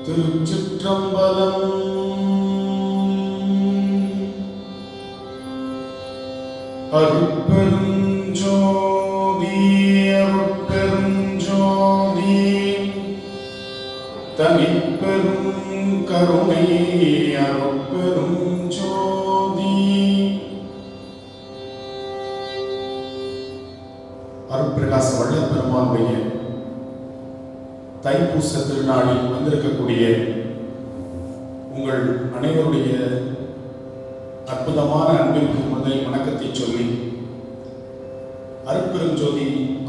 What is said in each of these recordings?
திருச்சிற்றம்பலம். அருட்பெருஞ்சோதி அருட்பெருஞ்சோதி தனிப்பெரும் கருணை அருட்பெருஞ்சோதி. அருட்பிரகாச வள்ளல் பெருமானுடைய தைப்பூச திருநாளில் வந்திருக்கக்கூடிய உங்கள் அனைவருடைய அற்புதமான அன்பிற்கு முதல் வணக்கத்தை சொல்லி அருட்பெருஞ்சோதி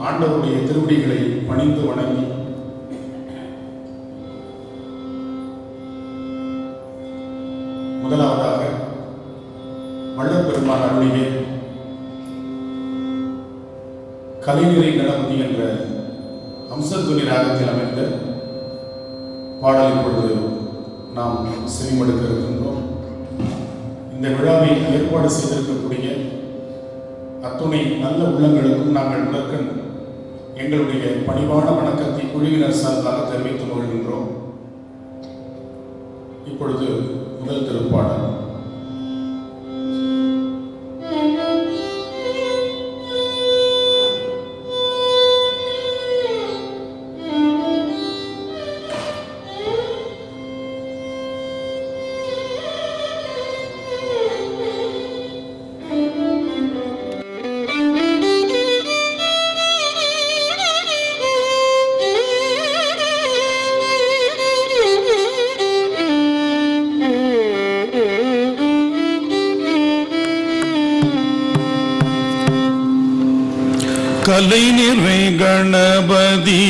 ஆண்டவருடைய திருவடிகளை பணிந்து வணங்கி முதலாவதாக வள்ளல் பெருமான் அருளிய கலைநிறை கணபதி என்ற அம்சத்துணி ராகத்தில் அமைந்த பாடல் இப்பொழுது நாம் செவிமடுக்க இருக்கின்றோம். இந்த விழாவை ஏற்பாடு செய்திருக்கக்கூடிய அத்துணை நல்ல உள்ளங்களுக்கும் நாங்கள் முதற்கண் எங்களுடைய பணிவான வணக்கத்தை குழுவினர் சார்பாக தெரிவித்துக் கொள்கின்றோம். இப்பொழுது முதல் திருப்பாடல். கலைநிறை கணபதி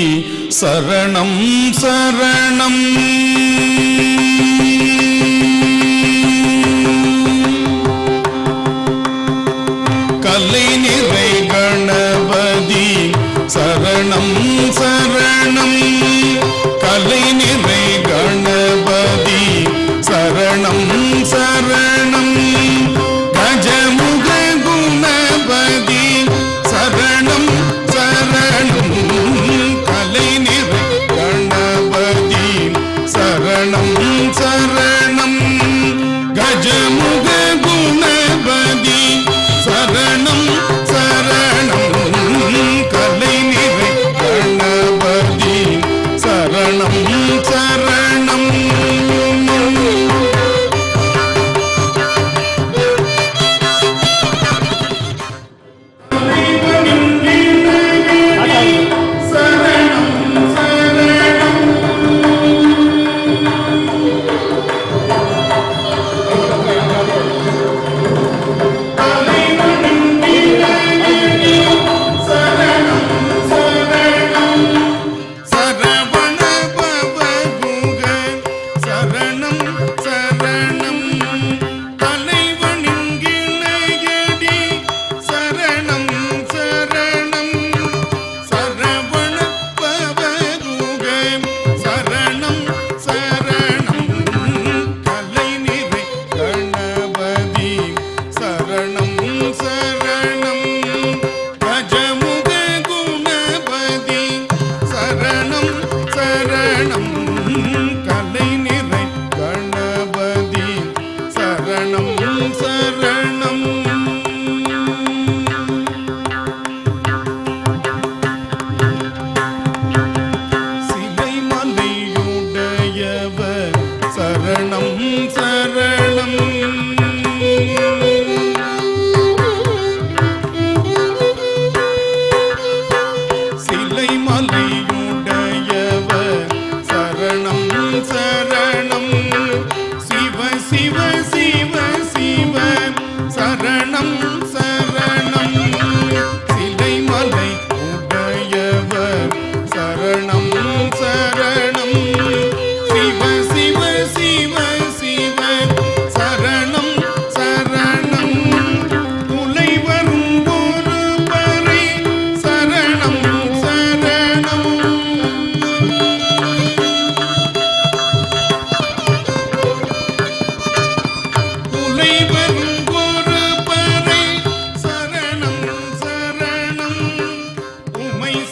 சரணம் சரணம். கலைநிறை கணபதி சரணம் சரணம். கலைநிறை கணபதி சரணம் சரணம். கஜமுக குணபதி சரணம் சரணம். கலைநிறை கணபதி சரணம் சரணம். கஜமுக குணபதி சரணம் சரணம். கலைநிறை கணபதி சரணம் சரணம்.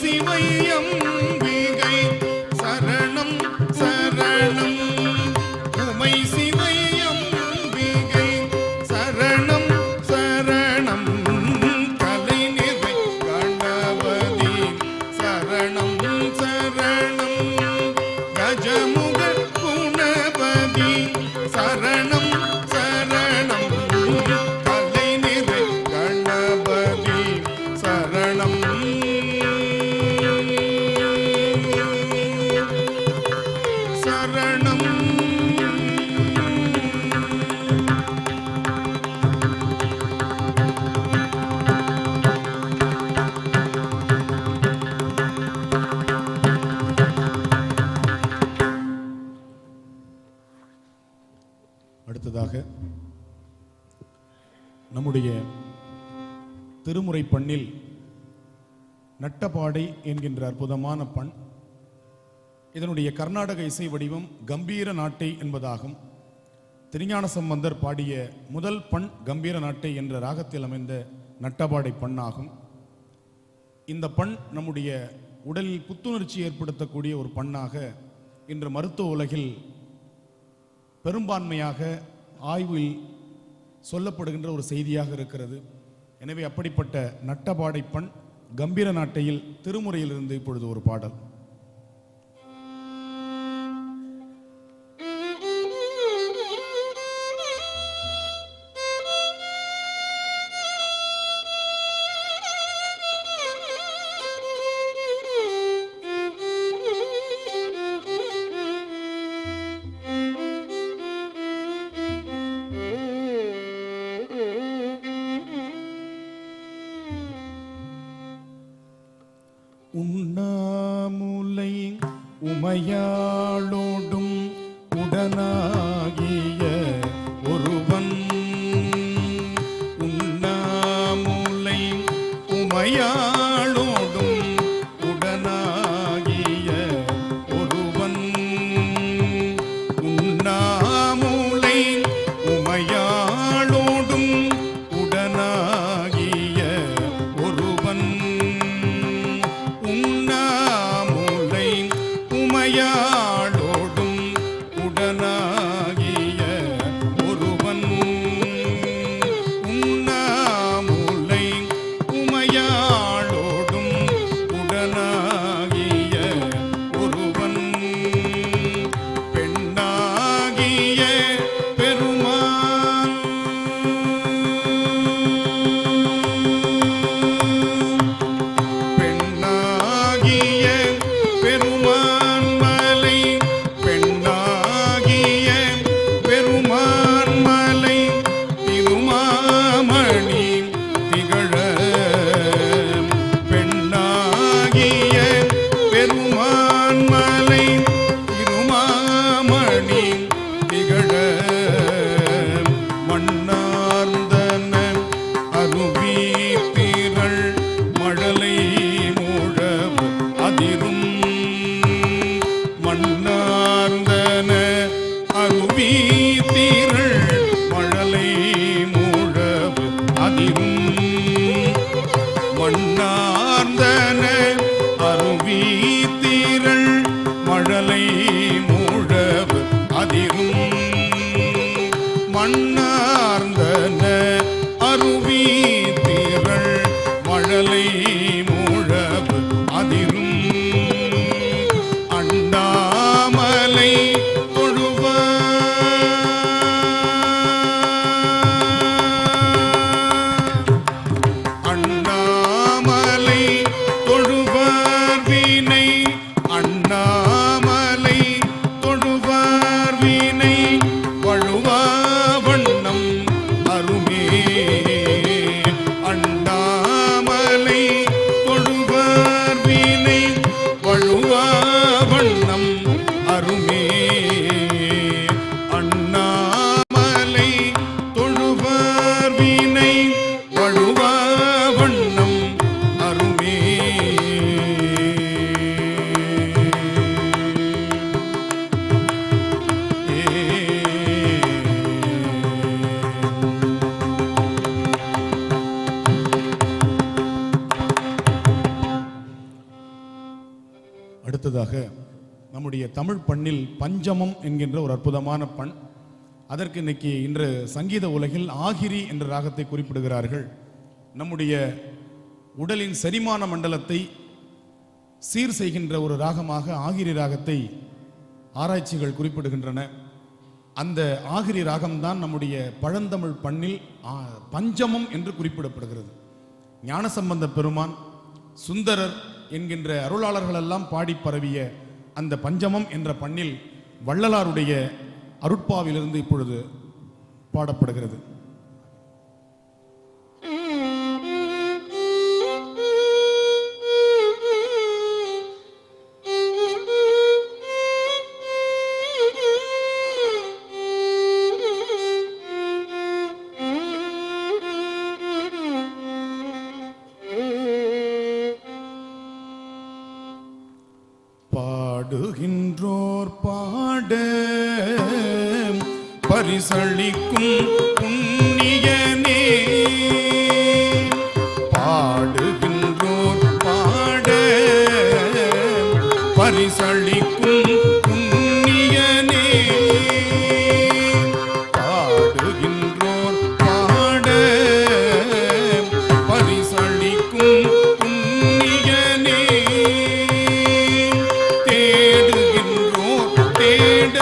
சிவையம் மிகை சரணம் சரணம். சரணம் சரணம் கஜமுக குணபதி சரணம் சரணம் கலை நிறை கணபதி சரணம் சரணம். அடுத்ததாக நம்முடைய திருமுறை பண்ணில் நட்டபாடை என்கின்ற அற்புதமான பண். இதனுடைய கர்நாடக இசை வடிவம் கம்பீர நாட்டை என்பதாகும். திருஞான சம்பந்தர் பாடிய முதல் பண் கம்பீர நாட்டை என்ற ராகத்தில் அமைந்த நட்டபாடை பண்ணாகும். இந்த பண் நம்முடைய உடலில் புத்துணர்ச்சி ஏற்படுத்தக்கூடிய ஒரு பண்ணாக இன்று மருத்துவ உலகில் பெரும்பான்மையாக ஆய்வில் சொல்லப்படுகின்ற ஒரு செய்தியாக இருக்கிறது. எனவே அப்படிப்பட்ட நட்டபாடை பண் கம்பீர நாட்டையில் திருமுறையிலிருந்து இப்பொழுது ஒரு பாடல். உண்ணாமுலை உமையாளோடும் உடனாகிய ஒருவன் உண்ணாமுலை உமையாளோடும் உடனாகிய ஒருவன் உண்ணாமுலை உமையாளோடும் உடனாகிய ஒருவன் உண்ணாமுலை உமையாளோடும் உடனாகிய ஒருவன் உண்ணாமுலை உமையாளோடும் உடனாகிய ஒருவன் பெண்ணாகிய பெருமான் பெண்ணாகிய பெருமான் மலை பெண்ணாகிய பெருமான் மலை திருமாமணி திகழ பெண்ணாகிய பெருமான் மலை திருமாமணி திகழ மண்ணார்ந்தன அருவி திரள் மழலை மூழவு அதிரும் மண்ணார்ந்தன அருவி திரள் மழலை மூழவு அதிரும் மண்ணார்ந்தன அருவி திரள் மழலை மூழவு அதிரும் மண்ணார்ந்தன அருவி திரள் மழலை மூழவு அதிரும் அண்ணாமலை அண்ணாமலை தொழுவார் வினை அண்ணாமலை தொழுவார் வினை வழுவா வண்ணம் அருமே அண்ணாமலை தொழுவார் வினை வழுவா வண்ணம் அருமே அண்ணாமலை தொழுவார் வினை வழுவா வண்ணம் அருமே அடுத்ததாக நம்முடைய தமிழ் பண்ணில் பஞ்சமம் என்கின்ற ஒரு அற்புதமான பண். அதற்கு இன்னைக்கு இன்று சங்கீத உலகில் ஆகிரி என்ற ராகத்தை குறிப்பிடுகிறார்கள். நம்முடைய உடலின் செரிமான மண்டலத்தை சீர் செய்கின்ற ஒரு ராகமாக ஆகிரி ராகத்தை ஆராய்ச்சிகள் குறிப்பிடுகின்றன. அந்த ஆகிரி ராகம்தான் நம்முடைய பழந்தமிழ் பண்ணில் பஞ்சமம் என்று குறிப்பிடப்படுகிறது. ஞானசம்பந்த பெருமான், சுந்தரர் என்கின்ற அருளாளர்களெல்லாம் பாடி பரவிய அந்த பஞ்சமம் என்ற பண்ணில் வள்ளலாருடைய அருட்பாவிலிருந்து இப்பொழுது பாடப்படுகிறது. பாடுகின்றோர் பாட பரிசளிக்கும் புண்ணியனே, பாடுகின்றோர் பாட பரிசளிக்கும் புண்ணியனே, பாடுகின்றோர் பாட பரிசளிக்கும் புண்ணியனே, தேடுகின்றோர் தேட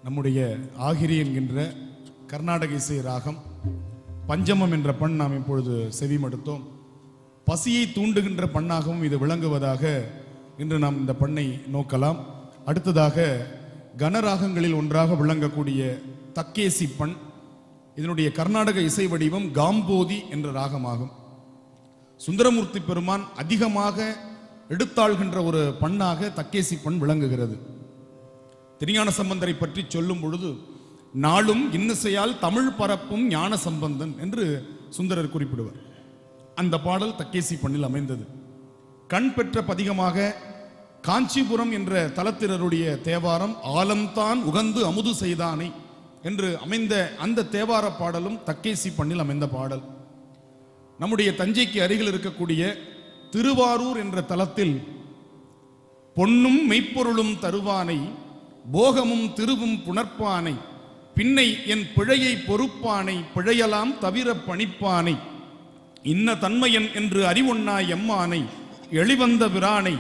நம்முடைய ஆகிரி என்கின்ற கர்நாடக இசை ராகம் பஞ்சமம் என்ற பண் நாம் இப்பொழுது செவிமடுத்தோம். பசியை தூண்டுகின்ற பண்ணாகவும் இது விளங்குவதாக இன்று நாம் இந்த பண்ணை நோக்கலாம். அடுத்ததாக கனராகங்களில் ஒன்றாக விளங்கக்கூடிய தக்கேசி பண். இதனுடைய கர்நாடக இசை வடிவம் காம்போதி என்ற ராகமாகும். சுந்தரமூர்த்தி பெருமான் அதிகமாக எடுத்தாள்கின்ற ஒரு பண்ணாக தக்கேசி பண் விளங்குகிறது. திருஞான சம்பந்தரை பற்றி சொல்லும் பொழுது நாளும் இன்னிசையால் தமிழ் பரப்பும் ஞான சம்பந்தன் என்று சுந்தரர் குறிப்பிடுவார். அந்த பாடல் தக்கேசி பண்ணில் அமைந்தது. கண் பெற்ற பதிகமாக காஞ்சிபுரம் என்ற தலத்தினருடைய தேவாரம் ஆலம்தான் உகந்து அமுது செய்தானை என்று அமைந்த அந்த தேவார பாடலும் தக்கேசி பண்ணில் அமைந்த பாடல். நம்முடைய தஞ்சைக்கு அருகில் இருக்கக்கூடிய திருவாரூர் என்ற தலத்தில் பொன்னும் மெய்ப்பொருளும் தருவானை போகமும் திருவும் புணர்ப்பானை பின்னை என் பிழையை பொறுப்பானை பிழையலாம் தவிர பணிப்பானை இன்ன தன்மையன் என்று அறிவொன்னாய் எம்மானை எளிவந்த பிரானை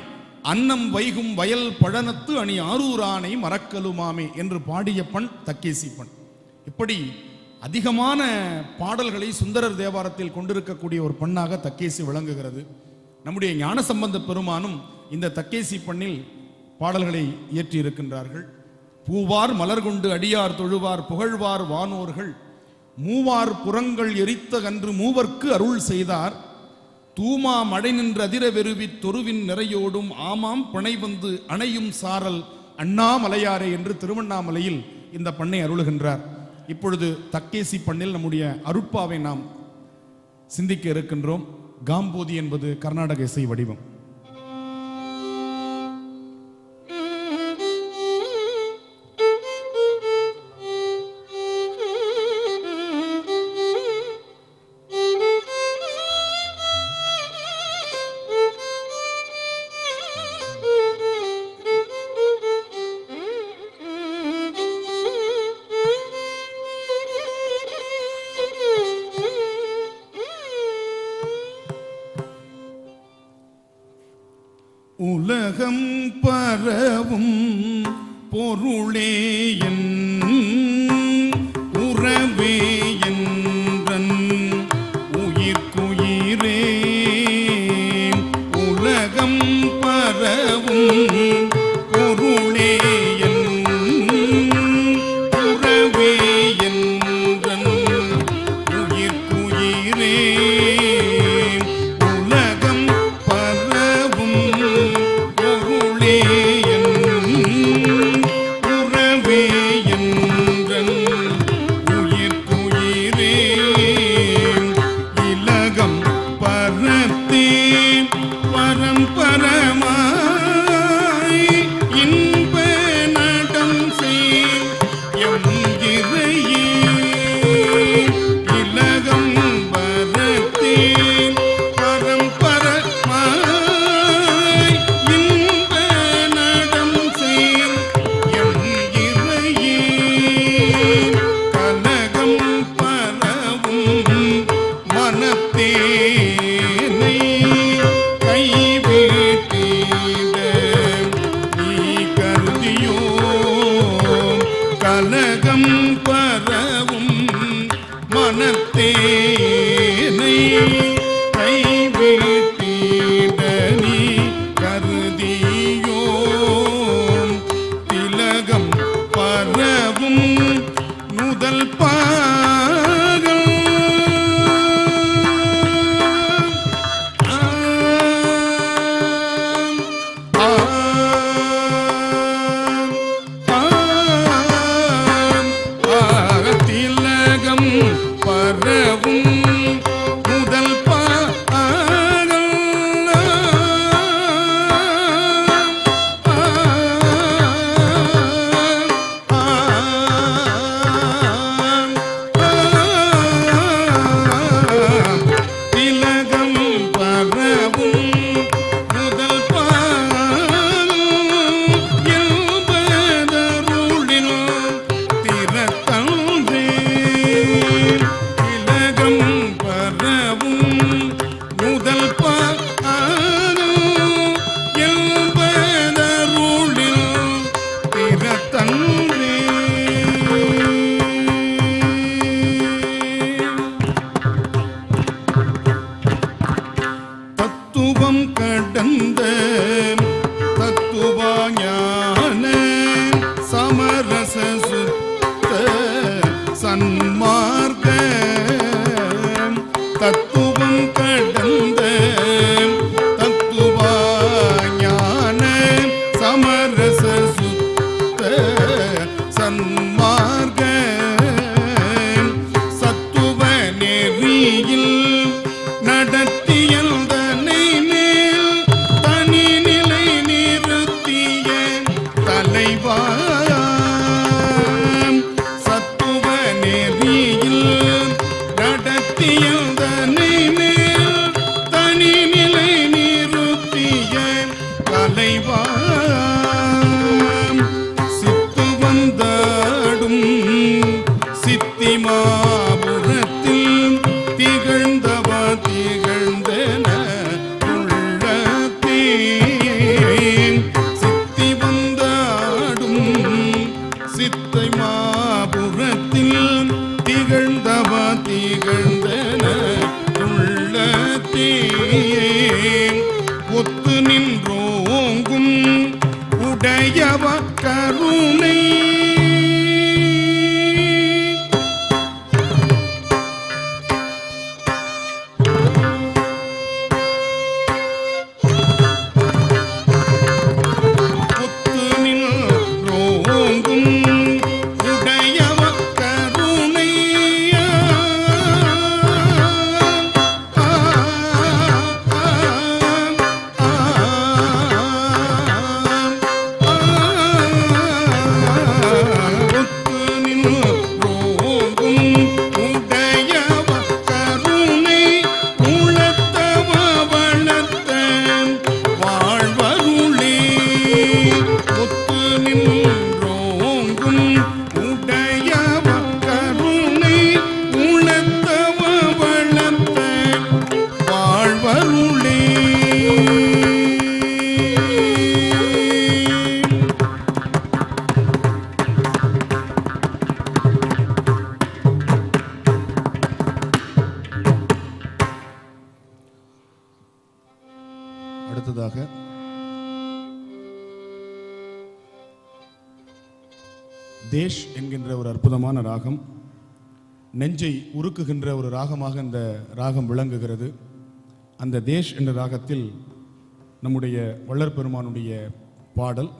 அன்னம் வைகும் வயல் பழனத்து அணி ஆரூரானை மறக்கலுமாமே என்று பாடிய பண் தக்கேசி பண். இப்படி அதிகமான பாடல்களை சுந்தரர் தேவாரத்தில் கொண்டிருக்கக்கூடிய ஒரு பண்ணாக தக்கேசி விளங்குகிறது. நம்முடைய ஞானசம்பந்த பெருமானும் இந்த தக்கேசி பண்ணில் பாடல்களை இயற்றி இருக்கின்றார்கள். பூவார் மலர் கொண்டு அடியார் தொழுவார் புகழ்வார் வானோர்கள் மூவார் புறங்கள் எரித்த கன்று மூவர்க்கு அருள் செய்தார் தூமா மழை நின்ற அதிர வெறுவி தொருவின் நிறையோடும் ஆமாம் பிணை வந்து அணையும் சாரல் அண்ணாமலையாரே என்று திருவண்ணாமலையில் இந்த பண்ணை அருளுகின்றார். இப்பொழுது தக்கேசி பண்ணில் நம்முடைய அருட்பாவை நாம் சிந்திக்க இருக்கின்றோம். காம்போதி என்பது கர்நாடக இசை வடிவம். உலகம் பரவும் பொருளே என் உறவே என்றன் உயிர்க்குயிரே உலகம் பரவும் பொருளே என் உறவே என்றன் உயிர்க்குயிரே உலகம் பரவும் பொருளே என் உறவே என்றன் உயிர்க்குயிரே இலகம் பரத்தேன் பரம்பரமாய் இன்ப நடம் செய் எம் இறையே இலகம் பரத்தேன் பரம்பரமாய் இன்ப நடம் செய் எம் இறையே கனகம் பரவும் மனத்தேனை கைவிட்டீட நீ கருதியோ கலகம் பரவும் மனத்தேனை கைவிட்டீட நீ கருதியோ திலகம் பரவும் முதல் பாகம் திலகம் பரவும் முதல் திலகம் பரவும் முதல் என்பதருளில் திறத்தன்றே திலகம் பரவும் முதல் என்பதருளில் திறத்தன்றே தத்துவம் கடந்த தத்துவ ஞான சமரச சுத்த சன்மார்க்க தத்துவம் கடந்த தத்துவ ஞான சமரச சுத்த சன்மார்க்க சத்துவ நெறியில் நடத்தியல்தனை மேல் தனி நிலை நிறுத்திய தலைவா சத்துவ நெறியில் நடத்தியல்தனை மேல் தனி நிலை நிறுத்திய தலைவா சித்து வந்தாடும் சித்திமாபுரத்தில் திகழ்ந்தவ திகழ்ந்தன உள்ளத்தே சித்தி வந்தாடும் சித்தை மாபுரத்தில் திகழ்ந்தவ திகழ்ந்தன உள்ளத்தே ஒத்து நின்றோங்கும் உடையவ கருணை அடுத்ததாக தேஷ் என்கின்ற ஒரு அற்புதமான ராகம், நெஞ்சை உருக்குகின்ற ஒரு ராகமாக இந்த ராகம் விளங்குகிறது. அந்த தேஷ் என்ற ராகத்தில் நம்முடைய வள்ளற் பெருமானுடைய பாடல்.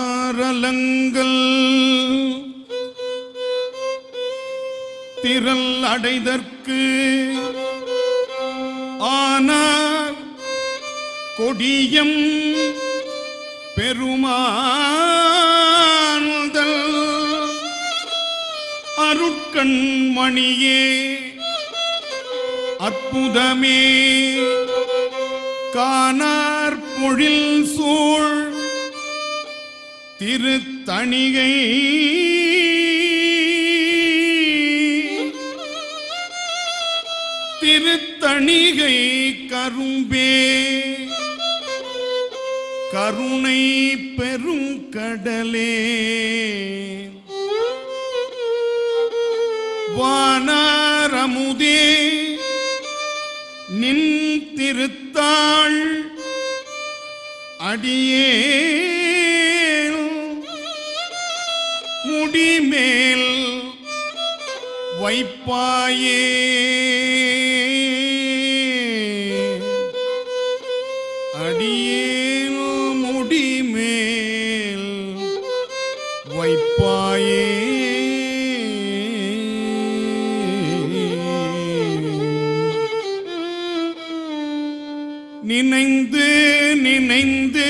தேனாரலங்கள் திரள் அடைதற்கு ஆனார் கொடியம் பெருமான்தல் அருட்கண் மணியே அற்புதமே காணார் பொழில் சூழ் திருத்தணிகை திருத்தணிகை கரும்பே கருணை பெருங்கடலே வானாரமுதே நின் திருத்தாள் அடியே முடிமேல் வைப்பாயே அடியேன் முடிமேல் வைப்பாயே நினைந்து நினைந்து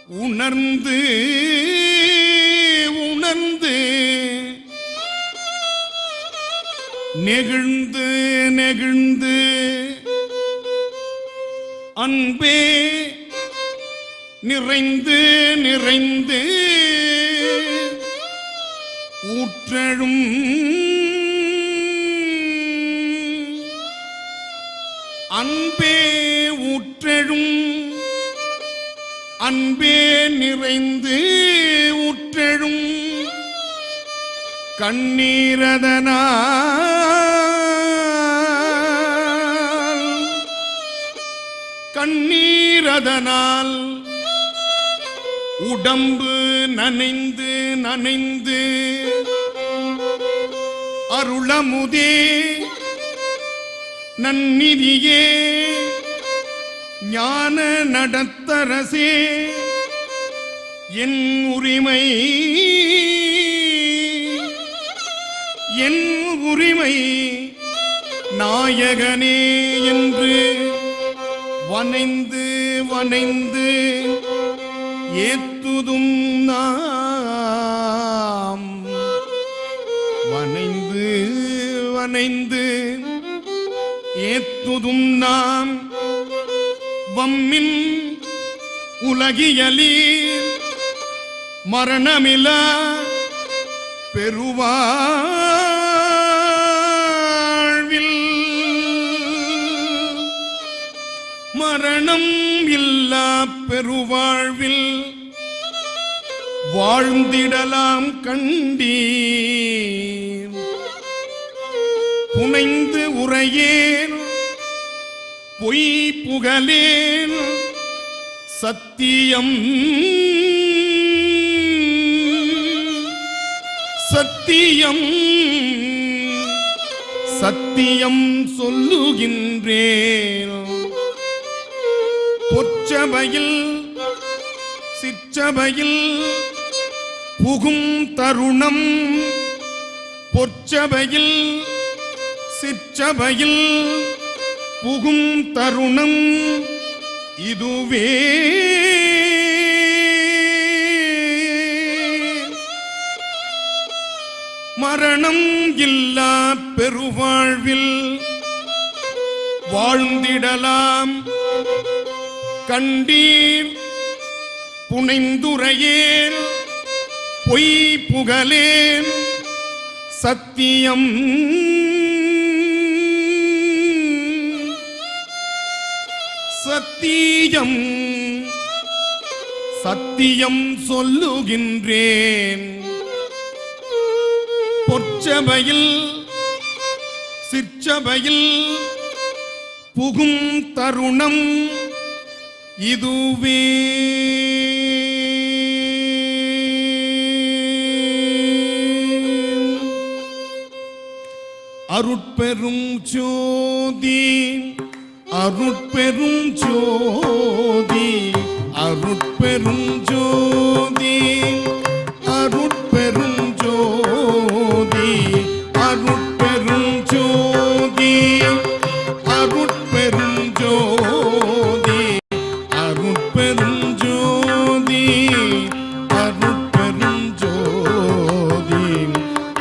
உணர்ந்து உணர்ந்து நெகிழ்ந்து நெகிழ்ந்து அன்பே நிறைந்து நிறைந்து ஊற்றழும் அன்பே ஊற்றழும் அன்பே நிறைந்து ஊற்றழும் கண்ணீரதனால் உடம்பு நனைந்து நனைந்து அருளமுதே நன்னிதியே ஞான நடத்தரசே என் உரிமை என் உரிமை நாயகனே என்று வனைந்து வனைந்து ஏத்துதும் நாம் வனைந்து வனைந்து ஏத்துதும் நாம் வம்மின் உலகியலீர் மரணமிலா பெருவாழ்வில் மரணம் இல்லா பெருவாழ்வில் வாழ்ந்திடலாம் கண்டீர் புனைந்து உரையேன் பொய் புகழேன் சத்தியம் சத்தியம் சத்தியம் சொல்லுகின்றேன் பொற்சபையில் சிற்றபையில் புகும் தருணம் பொற்சபையில் சிற்றபையில் புகும் தருணம் இதுவே மரணம் இல்லா பெருவாழ்வில் வாழ்ந்திடலாம் கண்டீர் புனைந்துரையேன் பொய் புகழேன் சத்தியம் சத்தியம் சத்தியம் சொல்லுகின்றேன் பொற்சபையில் சிற்றபையில் புகும் தருணம் இதுவே அருட்பெரும் ஜோதி அருட்பெரும் ஜோதி அருட்பெரும் ஜோதி அருட்பெரும் ஜோதி அருட்பெரும் ஜோதி அருட்பெரும் ஜோதி அருட்பெரும் ஜோதி அருட்பெரும் ஜோதி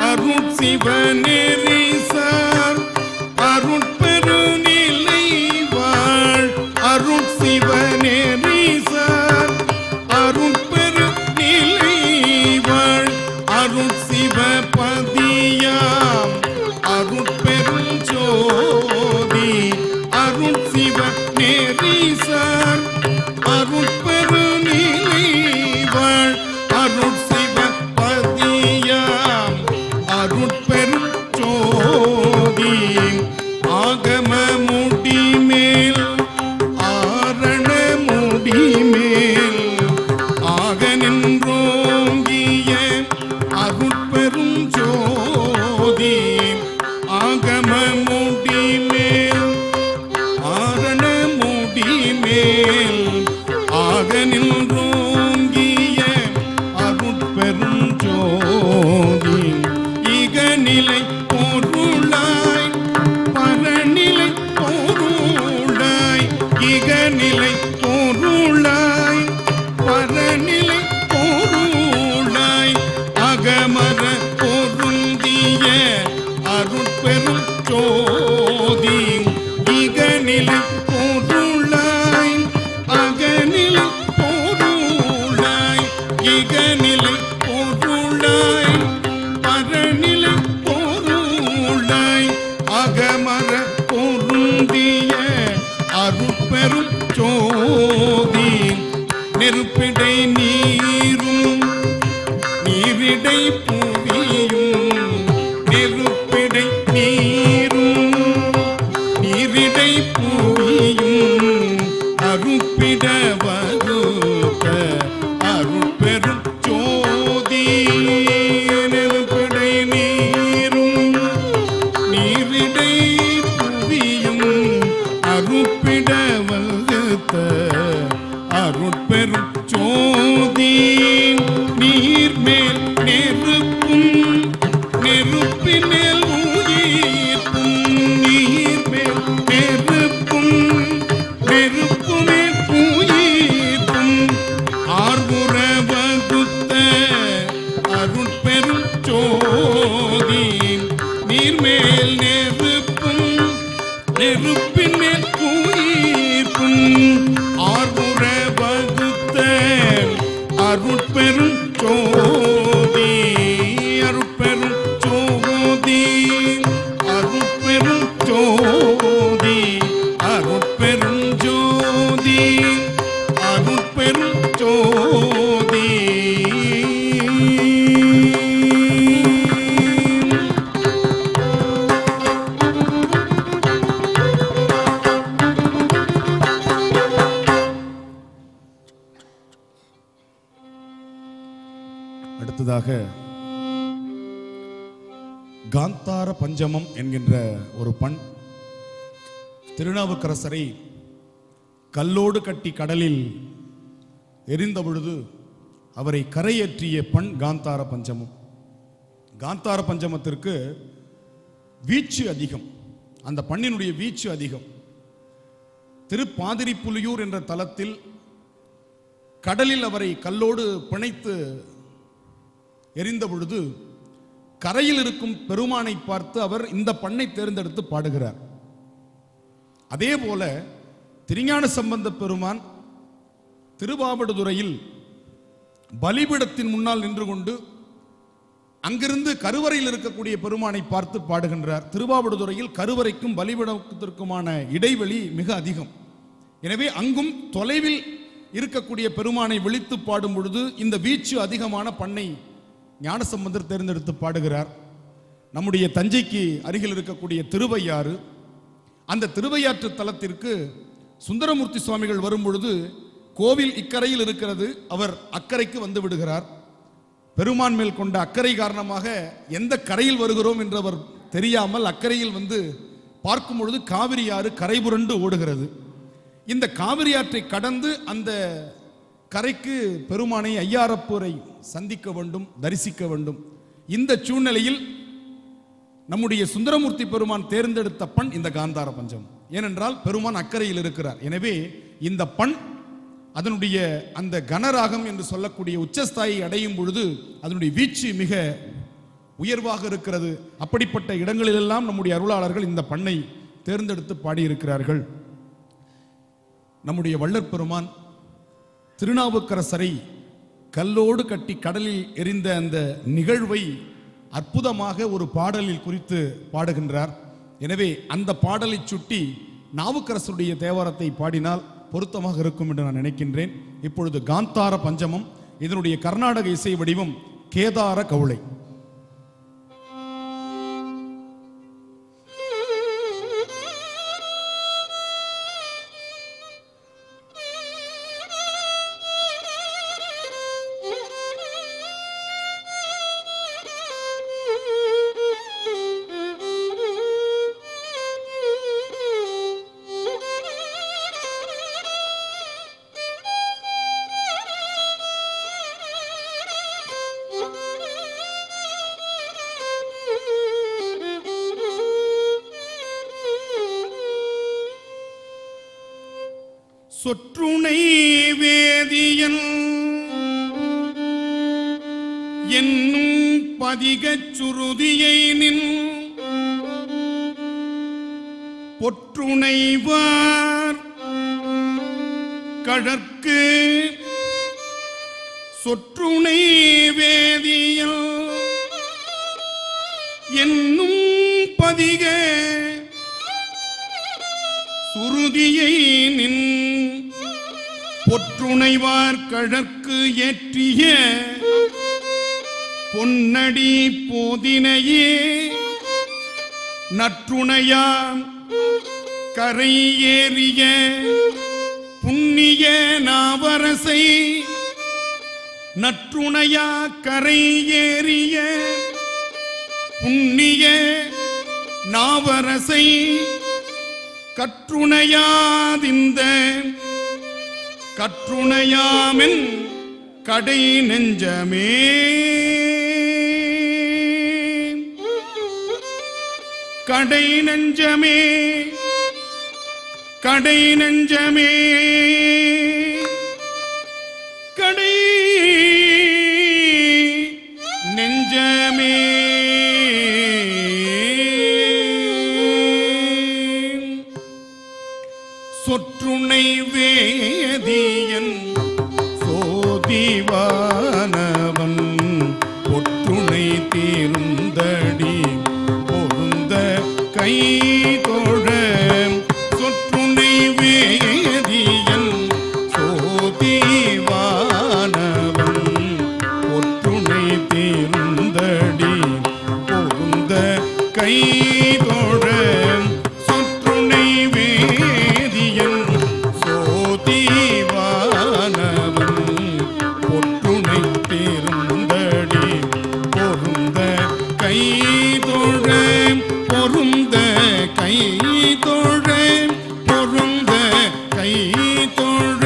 அருட் சிவநெறி சார் அருட்பெரு நிலை வாழ் அருட் சிவநெறி சார் அருட்பெரு நிலை வாழ் அருட் சிவபதியாம் அருட்பெரும் ஜோதி அருட் சிவநெறி சார் அருட்பெரு நிலை வாழ் அருட் சிவபதியாம் அருட்பெரும் ஜோதி ஆகம முடிமேல் ஆரண முடிமேல் ஆக நின்றோங்கிய அருட்பெரும் ஜோதி ஆகம முடிமேல் ஆரண முடிமேல் ஆக நின்றோங்கிய அருட்பெரும் ஜோதி இகநிலை பொருளாய் பரநிலை பொருளாய் இகநிலை பொருளாய் பரநிலை நெருப்பிடை நீரும் நீரிடை புவியும் நெருப்பிடை நீரும் நீரிடை புவியும் அருப்பிட வகுத்த அருட்பெரும் ஜோதி நெருப்பிடை நீரும் நீரிடை புவியும் அருப்பிட வகுத்த அருட்பெரும் ஜோதி நீர்மேல் நெருப்பும் நெருப்பின் மேல் உயிர்ப்பும் நீர்மேல் நெருப்பும் நெருப்பு மேல் உயிர்ப்பும் ஆர்வுற வகுத்த அருட்பெரும் ஜோதி நீர்மேல் நெருப்பும் நெருப்பின் மேல் உயிர்ப்பும் ஆர்வுற வகுத்த அருட்பெரும் ஜோதி அருட்பெரும் ஜோதி அருட்பெரும் ஜோதி அருட்பெரும் ஜோதி அருட்பெரும் ஜோதி அடுத்ததாக காந்தார பஞ்சமம் என்கின்ற ஒரு பண் திருநாவுக்கரசரை கல்லோடு கட்டி கடலில் எரிந்த பொழுது அவரை கரையேற்றிய பண் காந்தார பஞ்சமம். காந்தார பஞ்சமத்திற்கு வீச்சு அதிகம், அந்த பண்ணினுடைய வீச்சு அதிகம். திருப்பாதிரிப்புலியூர் என்ற தலத்தில் கடலில் அவரை கல்லோடு பிணைத்து எரிந்த பொழுது கரையில் இருக்கும் பெருமானை பார்த்து அவர் இந்த பண்ணை தேர்ந்தெடுத்து பாடுகிறார். அதே போல திருஞான சம்பந்த பெருமான் திருவாவடுதுறையில் பலிபீடத்தின் முன்னால் நின்று கொண்டு அங்கிருந்து கருவறையில் இருக்கக்கூடிய பெருமானை பார்த்து பாடுகின்றார். திருவாவடுதுறையில் கருவறைக்கும் பலிபீடத்திற்குமான இடைவெளி மிக அதிகம். எனவே அங்கும் தொலைவில் இருக்கக்கூடிய பெருமானை விழித்து பாடும் பொழுது இந்த வீச்சு அதிகமான பண்ணை ஞானசம்பந்தர் தேர்ந்தெடுத்து பாடுகிறார். நம்முடைய தஞ்சைக்கு அருகில் இருக்கக்கூடிய திருவையாறு, அந்த திருவையாற்று தலத்திற்கு சுந்தரமூர்த்தி சுவாமிகள் வரும் பொழுது கோவில் இக்கரையில் இருக்கிறது, அவர் அக்கறைக்கு வந்து விடுகிறார். பெருமான் மேல் கொண்ட அக்கறை காரணமாக எந்த கரையில் வருகிறோம் என்று அவர் தெரியாமல் அக்கறையில் வந்து பார்க்கும் பொழுது காவிரி ஆறு கரை புரண்டு ஓடுகிறது. இந்த காவிரி ஆற்றை கடந்து அந்த கரைக்கு பெருமானை ஐயாரப்பூரை சந்திக்க வேண்டும், தரிசிக்க வேண்டும். இந்த சூழ்நிலையில் நம்முடைய சுந்தரமூர்த்தி பெருமான் தேர்ந்தெடுத்த பண் இந்த காந்தார பஞ்சம். ஏனென்றால் பெருமான் அக்கறையில் இருக்கிறார். எனவே இந்த பண் அதனுடைய அந்த கனராகம் என்று சொல்லக்கூடிய உச்சஸ்தாயை அடையும் பொழுது அதனுடைய வீச்சு மிக உயர்வாக இருக்கிறது. அப்படிப்பட்ட இடங்களிலெல்லாம் நம்முடைய அருளாளர்கள் இந்த பண்ணை தேர்ந்தெடுத்து பாடியிருக்கிறார்கள். நம்முடைய வள்ளற் பெருமான் திருநாவுக்கரசரை கல்லோடு கட்டி கடலில் எரிந்த அந்த நிகழ்வை அற்புதமாக ஒரு பாடலில் குறித்து பாடுகின்றார். எனவே அந்த பாடலை சுட்டி நாவுக்கரசருடைய தேவாரத்தை பாடினால் பொருத்தமாக இருக்கும் என்று நான் நினைக்கின்றேன். இப்பொழுது காந்தார பஞ்சமம், இதனுடைய கர்நாடக இசை வடிவம் கேதார கவுளை. சொற்றுணை வேதியன் என்னும் பதிகச் சுருதியை நின் பொற்றுணைவார் கழற்கு சொற்றுணை வேதியல் என்னும் பதிக சுருதியை நின் பொற்றுணைவார் கழற்கு ஏற்றிய பொன்னடி போதினையே நற்றுணையாம் கரை ஏறிய புண்ணிய நாவரசை நற்றுணையா கரை ஏறிய புண்ணிய நாவரசை கற்றுணையாதிந்த கற்றுணையாமென் கடை நெஞ்சமே கடை நெஞ்சமே கடை நெஞ்சமே கடை நெஞ்சமே சொற்றுணை வேதியன் சோதிவானவன் பொற்றுணை தீர்ந்தடி பொருந்த கை தொழ சொற்றுணை வேதியன் சோதிவானவன் பொற்றுணை தீர்ந்தடி பொருந்த கை தொழ சொற்றுணை வேதியன் சோதிவானவன் பொற்றுணை தீர்ந்தடி பொருந்த கை தொழ பொருந்த கை தொழ பொருந்த கை தொழ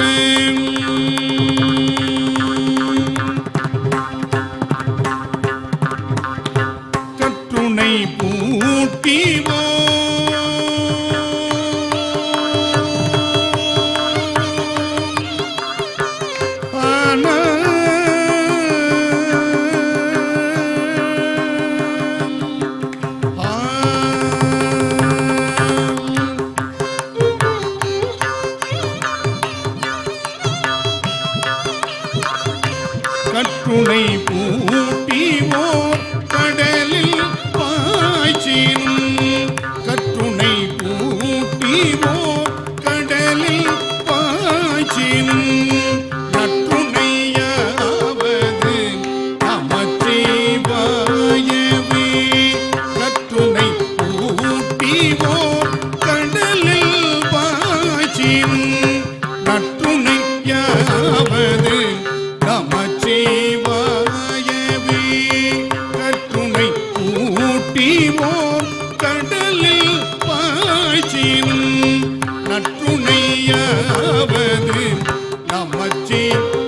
கற்றுணை பூட்டிவோ கற்றுணை பூட்டிவோர் கடலில் பாய்ச்சினும் கற்றுணை பூட்டிவோர் கடலில் பாய்ச்சினும் நற்றுணையாவது நமச்சிவாயவே கற்றுணை பூட்டிவோர் கடலில் பாய்ச்சினும் நற்றுணையாவது நமச்சிவாயவே கற்றுணை ஊட்டிவோர் கடலில் பாய்ச்சினும் நற்றுணையாவது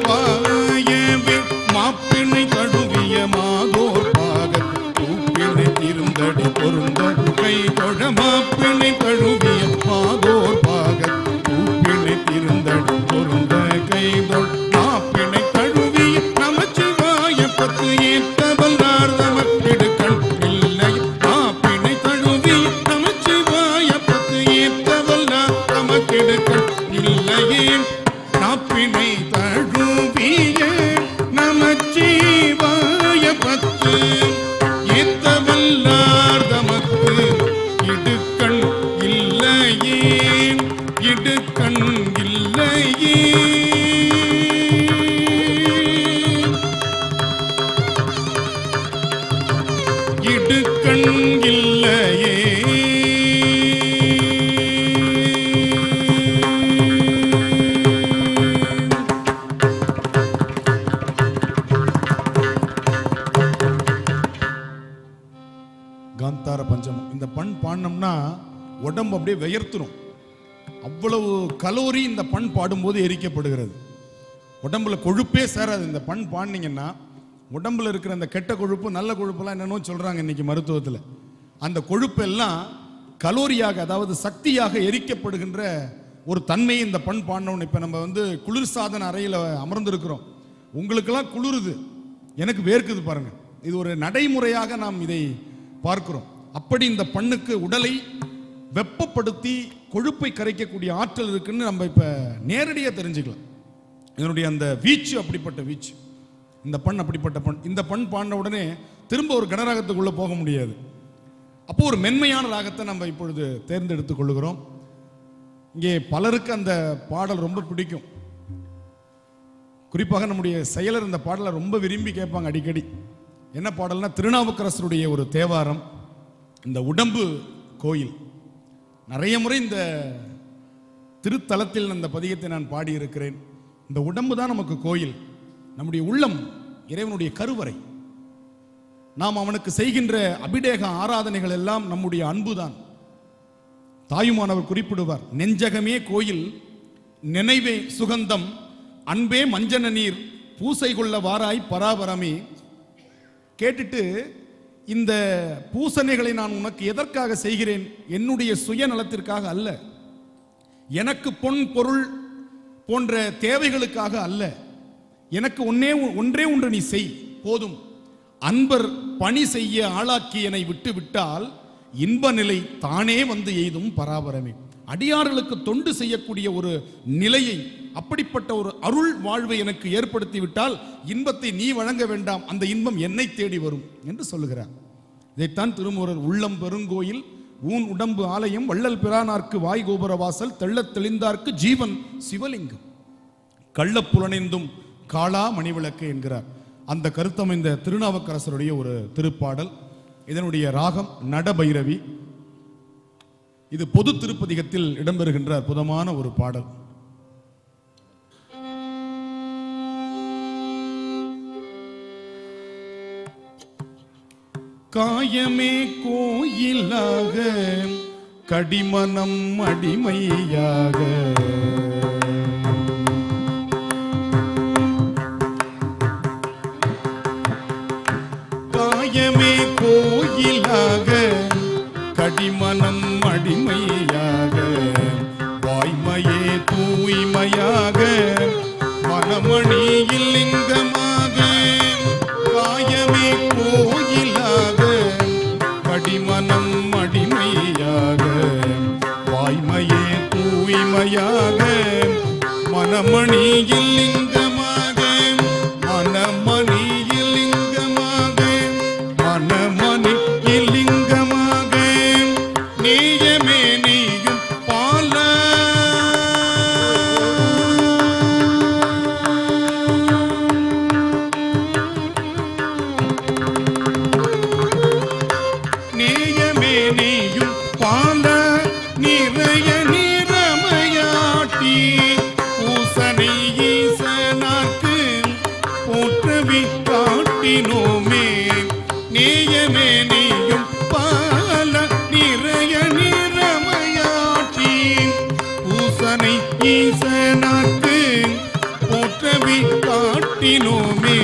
நமச்சிவாயவே மாப்பிணை தழுவிய மாதோர் பாகத் தூப்பிணை திருந்தடி பொருந்த கை தொழ மாப்பிணை தழுவிய மாதோர் பாகத் தூப்பிணை திருந்தடி பொருந்த கை தொழ மாப்பிணை தழுவிய நமச்சிவாய பத்து ஏற்றவல்லார் நமக்கிடுக்கள் இல்லை மாப்பிணை தழுவிய நமச்சிவாய பத்து ஏற்றவல்லார் நமக்கிடுக்கள் இல்லையே நாப்பிணை தழுவிய நமச்சிவாய பத்து ஏற்றவல்லார் தமக்கு இடுக்கண் இல்லையே இடுக்கண் இல்லையே இடுக்கண் இல்லையே காந்தார பஞ்சமம் இந்த பண் பாடினோம்னா உடம்பு அப்படியே வியர்த்துரும். அவ்வளவு கலோரி இந்த பண் பாடும்போது எரிக்கப்படுகிறது. உடம்புல கொழுப்பே சேராது. இந்த பண் பாடினீங்கன்னா உடம்புல இருக்கிற அந்த கெட்ட கொழுப்பு நல்ல கொழுப்பெல்லாம் என்னென்னோ சொல்றாங்க இன்னைக்கு மருத்துவத்தில். அந்த கொழுப்பெல்லாம் கலோரியாக அதாவது சக்தியாக எரிக்கப்படுகின்ற ஒரு தன்மையை இந்த பண் பாடினோன்னு. இப்போ நம்ம குளிர்சாதன அறையில் அமர்ந்திருக்கிறோம். உங்களுக்கெல்லாம் குளிருது, எனக்கு வேர்க்குது பாருங்க. இது ஒரு நடைமுறையாக நாம் இதை பார்க்கிறோம். அப்படி இந்த பண்ணுக்கு உடலை வெப்பப்படுத்தி கொழுப்பை கரைக்கக்கூடிய ஆற்றல் இருக்குன்னு நம்ம இப்ப நேரடியாக தெரிஞ்சுக்கலாம். இதனுடைய அந்த வீச்சு அப்படிப்பட்ட வீச்சு. இந்த பண் அப்படிப்பட்ட பண். இந்த பண் பாடின உடனே திரும்ப ஒரு கனராகத்துக்குள்ள போக முடியாது. அப்போ ஒரு மென்மையான ராகத்தை நம்ம இப்பொழுது தேர்ந்தெடுத்துக் கொள்ளுகிறோம். இங்கே பலருக்கு அந்த பாடல் ரொம்ப பிடிக்கும். குறிப்பாக நம்முடைய செயலர் இந்த பாடலை ரொம்ப விரும்பி கேட்பாங்க அடிக்கடி. என்ன பாடல்னா திருநாவுக்கரசருடைய ஒரு தேவாரம், இந்த உடம்பு கோயில். நிறைய முறை இந்த திருத்தலத்தில் அந்த பதிகத்தை நான் பாடியிருக்கிறேன். இந்த உடம்பு தான் நமக்கு கோயில், நம்முடைய உள்ளம் இறைவனுடைய கருவறை. நாம் அவனுக்கு செய்கின்ற அபிடேக ஆராதனைகள் எல்லாம் நம்முடைய அன்புதான். தாயுமானவர் குறிப்பிடுவார், நெஞ்சகமே கோயில் நினைவே சுகந்தம் அன்பே மஞ்சன நீர் பூசை கொள்ள வாராய் பராபரமே. கேட்டுட்டு, இந்த பூசணைகளை நான் உனக்கு எதற்காக செய்கிறேன்? என்னுடைய சுயநலத்திற்காக அல்ல, எனக்கு பொன் பொருள் போன்ற தேவைகளுக்காக அல்ல. எனக்கு ஒன்றே ஒன்று நீ செய் போதும். அன்பர் பணி செய்ய ஆளாக்கி என்னை விட்டு விட்டால் இன்ப நிலை தானே வந்து எய்தும் பராபரமே. அடியார்களுக்கு தொண்டு செய்யக்கூடிய ஒரு நிலையை, அப்படிப்பட்ட ஒரு அருள் வாழ்வை எனக்கு ஏற்படுத்தி விட்டால் இன்பத்தை நீ வழங்க வேண்டாம், அந்த இன்பம் என்னை தேடி வரும் என்று சொல்லுகிறார். இதைத்தான் திருமூரர் உள்ளம் பெருங்கோயில் ஊன் உடம்பு ஆலயம் வள்ளல் பிரானார்க்கு வாய் கோபுர வாசல் தெள்ளத் தெளிந்தார்க்கு ஜீவன் சிவலிங்கம் கள்ளப்புலனைந்தும் காளா மணிவிளக்கு என்கிறார். அந்த கருத்தமைந்த திருநாவுக்கரசருடைய ஒரு திருப்பாடல். இதனுடைய ராகம் நடபைரவி. இது பொது திருப்பதிகத்தில் இடம்பெறுகின்ற அற்புதமான ஒரு பாடல். காயமே கோயிலாக கடிமனம் அடிமையாக காயமே கோயிலாக கடிமனம் அடிமையாக வாய்மையே தூய்மையாக மனமணியில் லிங்கமாக காயமே கோயிலாக கடிமனம் அடிமையாக வாய்மையே தூய்மையாக மனமணியில் லிங்கமாக மனமணியில் லிங்கமாக மனமணியில் லிங்கமாக நீயமே நீயும் பால நீயமே நீயும் பால நிறைய நிறமையாட்டி பூசனை ஈசனாக்கு போற்றவி காட்டினோமே. நேயமே நீயும் பால நிறைய நிறமையாட்டி பூசனை ஈசனாக்கு போற்றவி காட்டினோமே.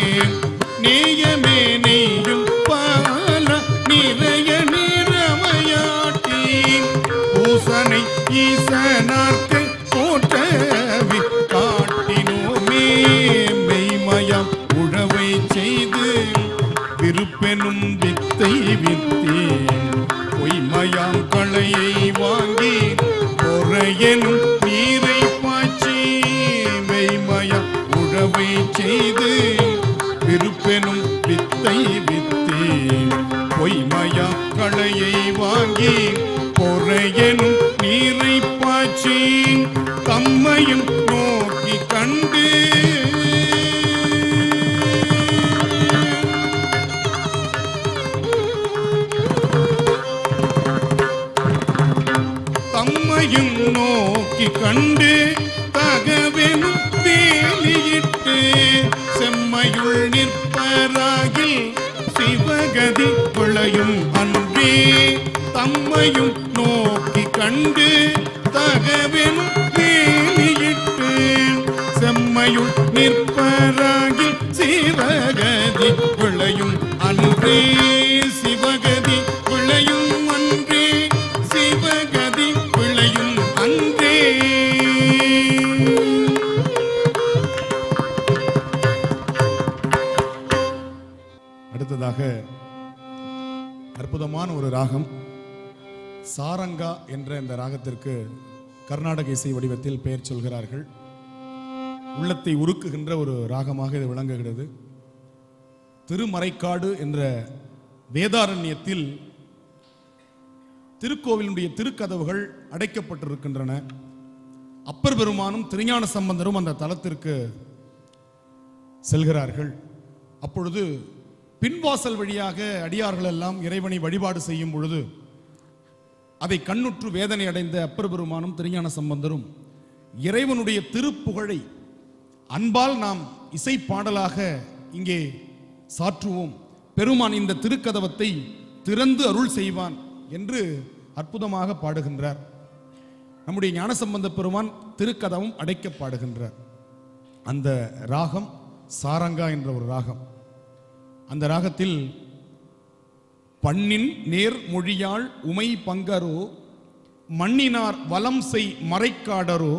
நேயமே நீயும் பால நிறைய நிறமையாட்டி பூசனை ஈசனாக்கு போற்றவி காட்டினோமே. மெய்மயம் உழவை செய்து விருப்பெனும் வித்தை வித்தேன் பொய்மயாம் களையை வாங்கி பொறையெனும் நீரை பாய்ச்சி மெய்மயம் உழவை செய்து விருப்பெனும் வித்தை வித்தேன் பொய்மயாம் களையை வாங்கி பொறையெனும் நீரை பாய்ச்சி தம்மையும் நோக்கி கண்டு தம்மையும் நோக்கி கண்டு தகவெனும் வேலியிட்டு செம்மையுள் நிற்பராகில் சிவகதி விளையும் அன்பே. தம்மையும் நோக்கி கண்டு தகவெனும் வேலியிட்டு செம்மையுள் நிற்பராகில் சிவகதி விளையும் அன்றே. சிவகதி விளையும் அன்றே சிவகதி விளையும் அன்றே. அடுத்ததாக அற்புதமான ஒரு ராகம் சாரங்கா என்ற இந்த ராகத்திற்கு கர்நாடக இசை வடிவத்தில் பெயர் சொல்கிறார்கள். உள்ளத்தை உருக்குகின்ற ஒரு ராகமாக இது விளங்குகிறது. திருமறைக்காடு என்ற வேதாரண்யத்தில் திருக்கோவிலுடைய திருக்கதவுகள் அடைக்கப்பட்டிருக்கின்றன. அப்பர் பெருமானும் திருஞான சம்பந்தரும் அந்த தலத்திற்கு செல்கிறார்கள். அப்பொழுது பின்வாசல் வழியாக அடியார்கள் எல்லாம் இறைவனை வழிபாடு செய்யும் பொழுது அதை கண்ணுற்று வேதனை அடைந்த அப்பர் பெருமானும் திருஞான சம்பந்தரும் இறைவனுடைய திருப்புகழை அன்பால் நாம் இசை பாடலாக இங்கே சாற்றுவோம், பெருமான் இந்த திருக்கதவத்தை திறந்து அருள் செய்வான் என்று அற்புதமாக பாடுகின்றார். நம்முடைய ஞானசம்பந்த பெருமான் திருக்கதவம் அடைக்க பாடுகின்றார். அந்த ராகம் சாரங்கா என்ற ஒரு ராகம். அந்த ராகத்தில் பண்ணின் நேர் மொழியாள் உமை பங்கரோ மண்ணினார் வலம் செய் மறைக்காடரோ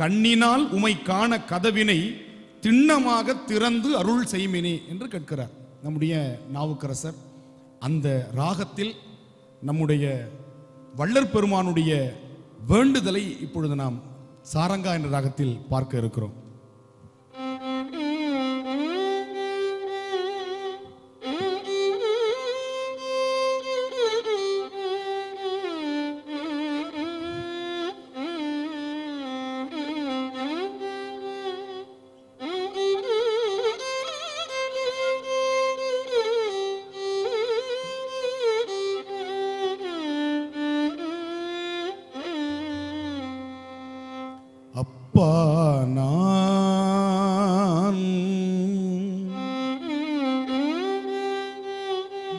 கண்ணினால் உமை காண கதவினை திண்ணமாக திறந்து அருள் செய்மினே என்று கேட்கிறார் நம்முடைய நாவுக்கரசர். அந்த ராகத்தில் நம்முடைய வள்ளற் பெருமானுடைய வேண்டுதலை இப்பொழுது நாம் சாரங்கா என்ற ராகத்தில் பார்க்க இருக்கிறோம். அப்பா நான்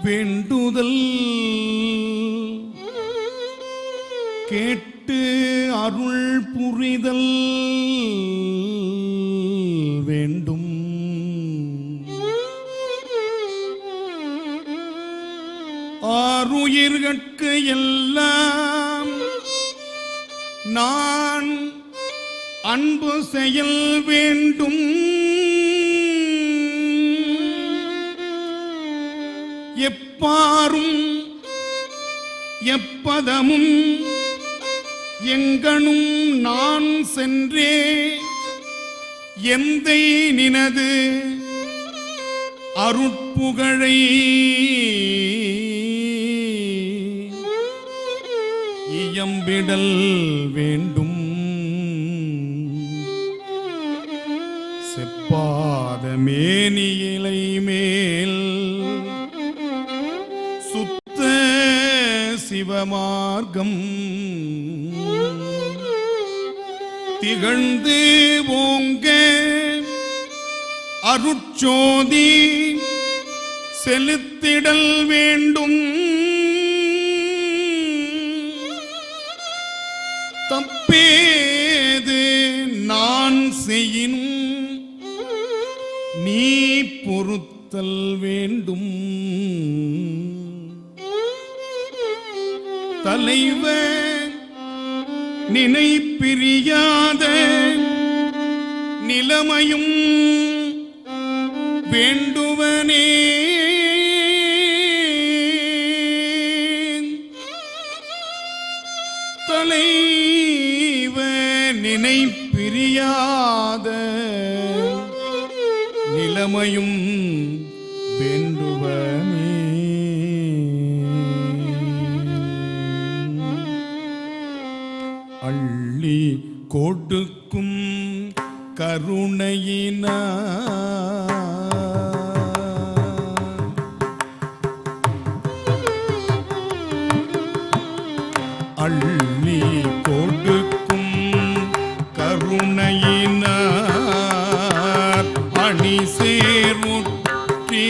வேண்டுதல் கேட்டு அருள் புரிதல் வேண்டும். ஆருயிர்கட்கு எல்லாம் நான் அன்பு செயல் வேண்டும். எப்பாரும் எப்பதமும் எங்கனும் நான் சென்றே எந்தை நினது அருட்புகழை இயம்பிடல் வேண்டும். செப்பாத மேனியிலை மேல் சுத்த சிவமார்க்கம் திகழ்ந்து ஓங்க அருட்சோதி செலுத்திடல் வேண்டும். தப்பேது நான் செய்யினும் நீ பொறுத்தல் வேண்டும். தலைவர் நினை பிரியாத நிலைமையும் வேண்டுவனே. தலைவர் நினை பிரியாத நிலைமையும் வேண்டுவனே. அள்ளி கொடுக்கும் கருணையினார் அள்ளி கொடுக்கும் கருணையினார் அணி சேர்முற்றி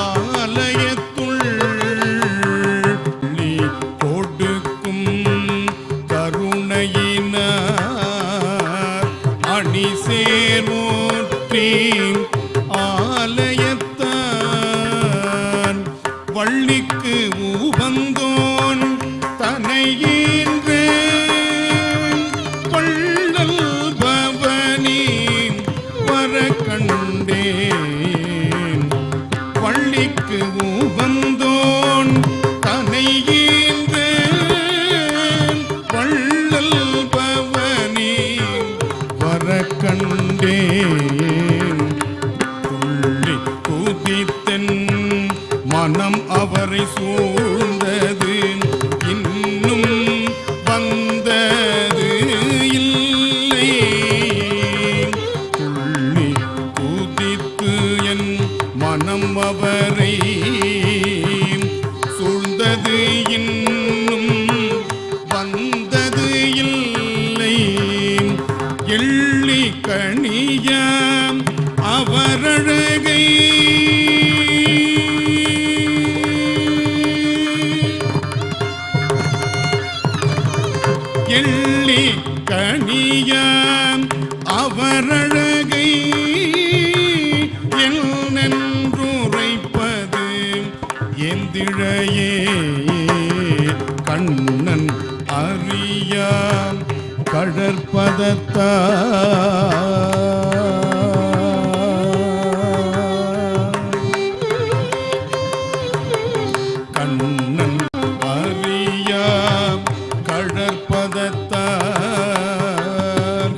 ஆலயத்துள் கொடுக்கும் கருணையினார் அணி சேர்முற்றி ஆலயத்தான் வள்ளிக்கு உகந்தோன் தனையீன்ற பள்ளல் பவனி வர கண்டேன். பள்ளிக்கு உகந்தோன் தனையீன்ற பள்ளல் பவனி வர கண்டேன். துள்ளி குதித்தன் மனம் அவரை சூழ்ந்தது இன்னும் வந்தது இல்லை. துள்ளி மனம் அவரை சூழ்ந்தது இன்னும் வந்தது இல்லை எள்ளி கணிய அவரழகை எள்ளி கணிய அவரழகை என்னென்றுரைப்பது எந்திழையே கண்ணன் அறியா கடற்பதத்தா கண்ணன் அறியா கடற்பதத்தா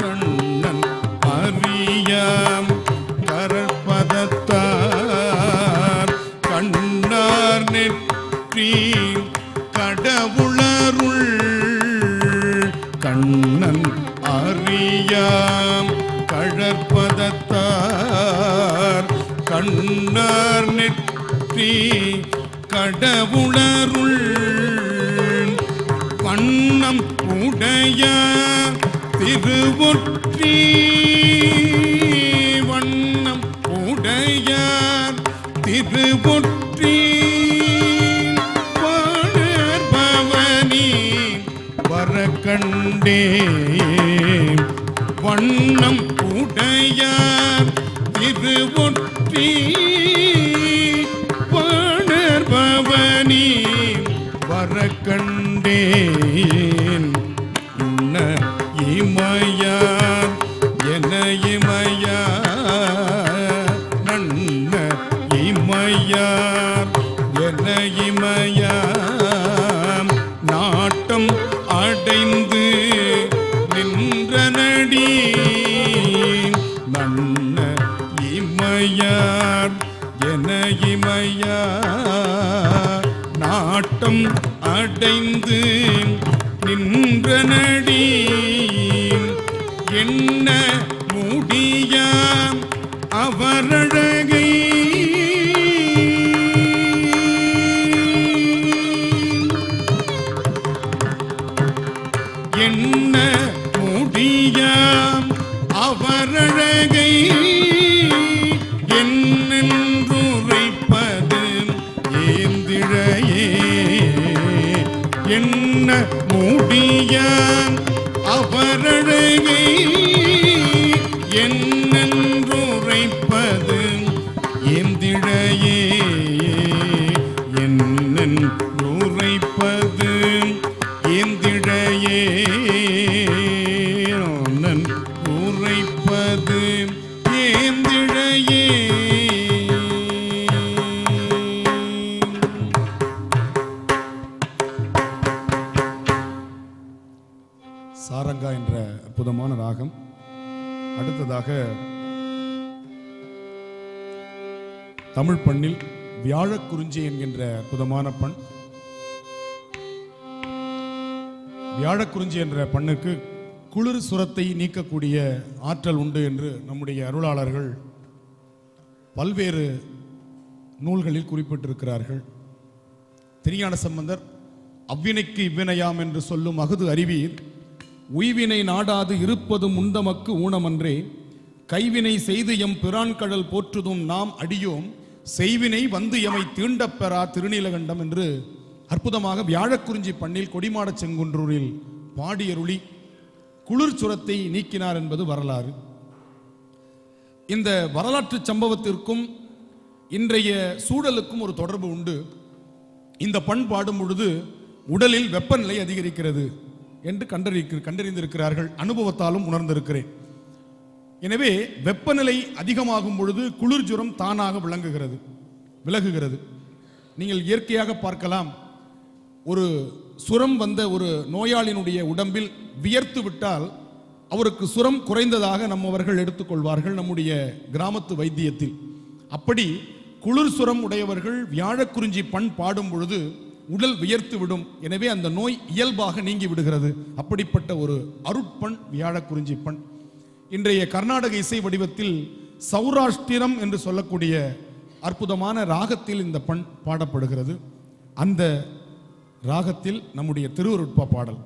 கண்ணன் அறியா கடற்பதத்தார் கண்ணார் நெற்றி கடவுளருள் கண்ணன் அறியாம் கழற்பதத்தார் கண்ணார் நெற்றி கடவுளருள் வண்ணம் உடைய திருவொற்றி வண்ணம் உடைய திருவொற்றி வர கண்டே வண்ணம் உடைய திருவொற்றி பவனி வர கண்டேன் இமயார் என இமயார் நன்ன இமயார் என இமயார் நாட்டம் அடைந்து நின்ற நடி நன்ன இமையார் என இமையார் நாட்டம் அடைந்து நின்ற நடி என்ன முடிய அவரழகை என்ன முடிய அவரழகை என்னென்றுரைப்பது ஏந்திழையே என்ன முடிய அவரழகை என்னென்றுரைப்பது ஏந்திழையே என்னென்றுரைப்பது ஏந்திழையே உரைப்பது ஏந்திழையே சாரங்கா என்ற அற்புதமான ராகம். அடுத்ததாக தமிழ் பண்ணில் வியாழக்குறிஞ்சி என்கின்ற அற்புதமான பண். வியாழக்குறிஞ்சி என்ற பண்ணுக்கு குளிர் சுரத்தை நீக்கக்கூடிய ஆற்றல் உண்டு என்று நம்முடைய அருளாளர்கள் பல்வேறு நூல்களில் குறிப்பிட்டிருக்கிறார்கள். திருஞான சம்பந்தர் அவ்வினைக்கு இவ்வினையாம் என்று சொல்லும் அகுது அறிவீர், உய்வினை நாடாது இருப்பதும் உண்டமக்கு ஊனமன்றே, கைவினை செய்து எம் பிரான்கடல் போற்றுதும் நாம் அடியோம், செய்வினை வந்து எமை தீண்டப்பெறா திருநீலகண்டம் என்று அற்புதமாக வியாழக்குறிஞ்சி பண்ணில் கொடிமாட செங்குன்றூரில் பாடியருளி குளிர் சுரத்தை நீக்கினார் என்பது வரலாறு. இந்த வரலாற்று சம்பவத்திற்கும் இன்றைய சூழலுக்கும் ஒரு தொடர்பு உண்டு. இந்த பண் பாடும் பொழுது உடலில் வெப்பநிலை அதிகரிக்கிறது என்று கண்டறிந்திருக்கிறார்கள். அனுபவத்தாலும் உணர்ந்திருக்கிறேன். எனவே வெப்பநிலை அதிகமாகும் பொழுது குளிர் ஜுரம் தானாக விலகுகிறது. நீங்கள் இயற்கையாக பார்க்கலாம், ஒரு சுரம் வந்த ஒரு நோயாளியினுடைய உடம்பில் வியர்த்து விட்டால் அவருக்கு சுரம் குறைந்ததாக நம்மவர்கள் எடுத்துக்கொள்வார்கள் நம்முடைய கிராமத்து வைத்தியத்தில். அப்படி குளிர் சுரம் உடையவர்கள் வியாழக்குறிஞ்சி பண் பாடும் பொழுது உடல் வியர்த்து விடும். எனவே அந்த நோய் இயல்பாக நீங்கி விடுகிறது. அப்படிப்பட்ட ஒரு அருட்பண் வியாழக்குறிஞ்சி பண். இன்றைய கர்நாடக இசை வடிவத்தில் சௌராஷ்டிரம் என்று சொல்லக்கூடிய அற்புதமான ராகத்தில் இந்த பண் பாடப்படுகிறது. அந்த ராகத்தில் நம்முடைய திருவருட்பா பாடல்.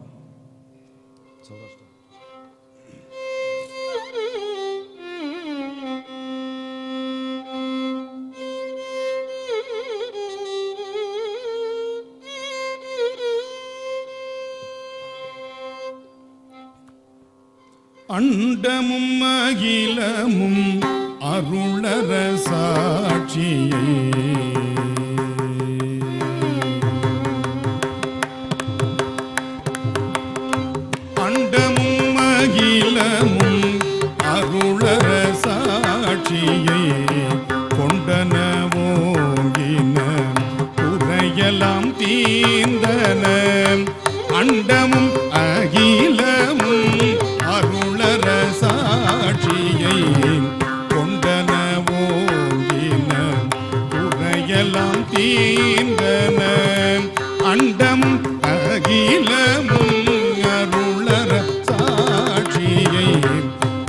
அண்டமும் அகிலமும் அருளர சாட்சியை அண்டமும் அகிலமும் அருளர சாட்சியை கொண்டன ஓங்கின குறையலாம் தீர்ந்தன. அண்டமும் அகிலமும் அருளர சாட்சியை கொண்டன ஓங்கின குறையலாம் தீர்ந்தன. அண்டம் அகிலமும் அருளர சாட்சியை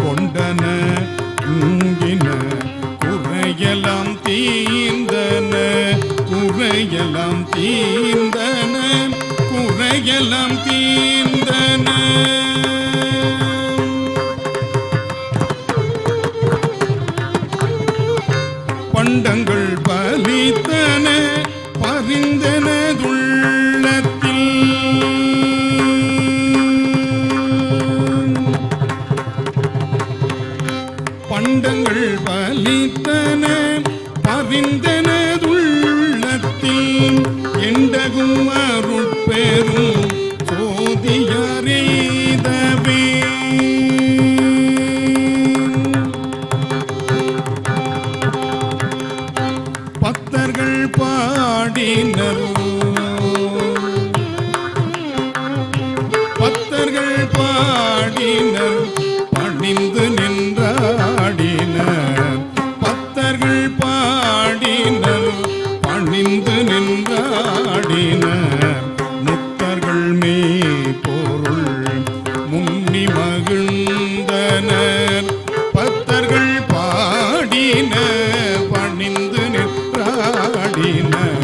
கொண்டன ஓங்கின குறையலாம் தீர்ந்தன. குறையலாம் தீர்ந்தன. குறையலாம் தீர்ந்தன. பண்டங்கள் பலித்தன பரிந்தனதுள்ளத்தில். பண்டங்கள் பலித்தன பரிந்தனதுள்ளத்தில். எண்டகும் அருட்பெரும் சோதியரீதவே. பக்தர்கள் பாடினர் பக்தர்கள் பாடினர் பணிந்து நின்றாடினர். பக்தர்கள் பாடினர் பணிந்து நின்றாடினர். முக்தர்கள் மெய்ப்பொருள் முன்னி மகிழ்ந்தனர். பக்தர்கள் பாடினர் பணிந்து நின்றாடினர்.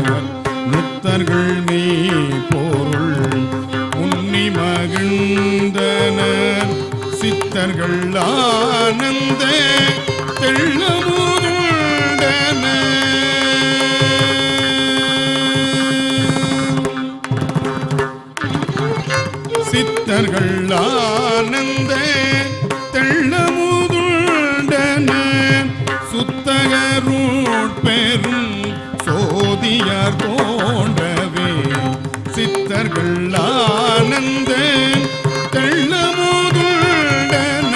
முக்தர்கள் மெய்ப்பொருள் முன்னி மகிழ்ந்தனர். சித்தர்கள் ஆனந்த சித்தர்கள் ஆனந்த தெள்ளமுதுண்டன. சுத்தகருட்பெரும் சோதியார் தோன்றவே. சித்தர்கள் ஆனந்த தெள்ளமுதுண்டன.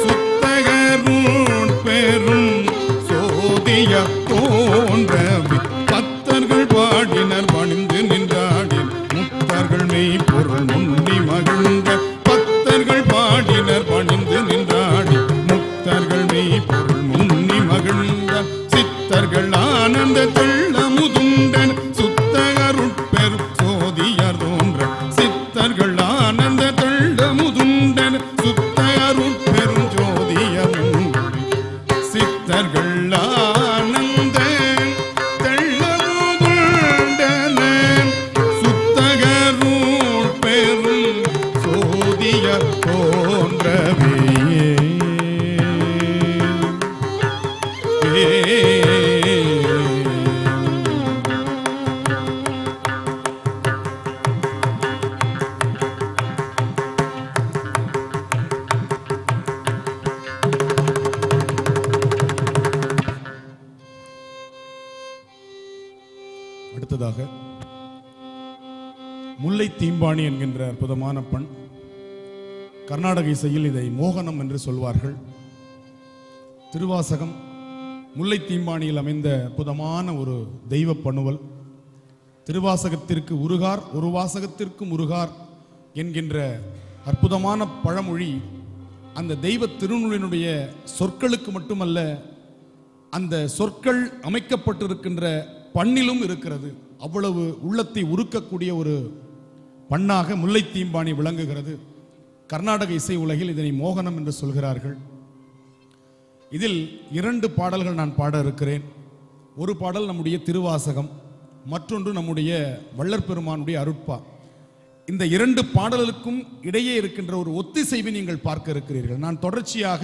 சுத்தகருட்பெரும் சோதியார் தோன்றவே. பக்தர்கள் பாடினர் பணிந்து நின்றாடினர். முக்தர்கள் மெய்ப்பொருள் முன்னி மகிழ்ந்த. பக்தர்கள் பாடினர் பணிந்து நின்றாடி. முக்தர்கள் மெய்ப்பொருள் முன்னி மகிழ்ந்த. சித்தர்கள் ஆனந்த தெள்ளமுதுண்டன். சுத்தகருட்பெரும் சோதியார் தோன்ற. சித்தர்கள் ஆனந்த தெள்ளமுதுண்டன். சுத்தகருட்பெரும் சோதியார் தோன்ற. சித்தர்கள் ஆனந்த தெள்ளமுதுண்டன. சுத்தகருட்பெரும் சோதியார் தோன்றவே. அடுத்ததாக முல்லை தீம்பாணி என்கின்ற அற்புதமான பண். கர்நாடக இசையில் இதை மோகனம் என்று சொல்வார்கள். திருவாசகம் முல்லை தீம்பாணியில் அமைந்த அற்புதமான ஒரு தெய்வ பணுவல். திருவாசகத்திற்கு உருகார் ஒரு வாசகத்திற்கு முருகார் என்கின்ற அற்புதமான பழமொழி அந்த தெய்வ திருநூலினுடைய சொற்களுக்கு மட்டுமல்ல, அந்த சொற்கள் அமைக்கப்பட்டிருக்கின்ற பண்ணிலும் இருக்கிறது. அவ்வளவு உள்ளத்தை உருக்கக்கூடிய ஒரு பண்ணாக முல்லை தீம்பாணி விளங்குகிறது. கர்நாடக இசை உலகில் இதனை மோகனம் என்று சொல்கிறார்கள். இதில் 2 பாடல்கள் நான் பாட இருக்கிறேன். ஒரு பாடல் நம்முடைய திருவாசகம், மற்றொன்று நம்முடைய வள்ளற் பெருமானுடைய அருட்பா. இந்த இரண்டு பாடல்களுக்கும் இடையே இருக்கின்ற ஒரு ஒத்திசைவை நீங்கள் பார்க்க இருக்கிறீர்கள். நான் தொடர்ச்சியாக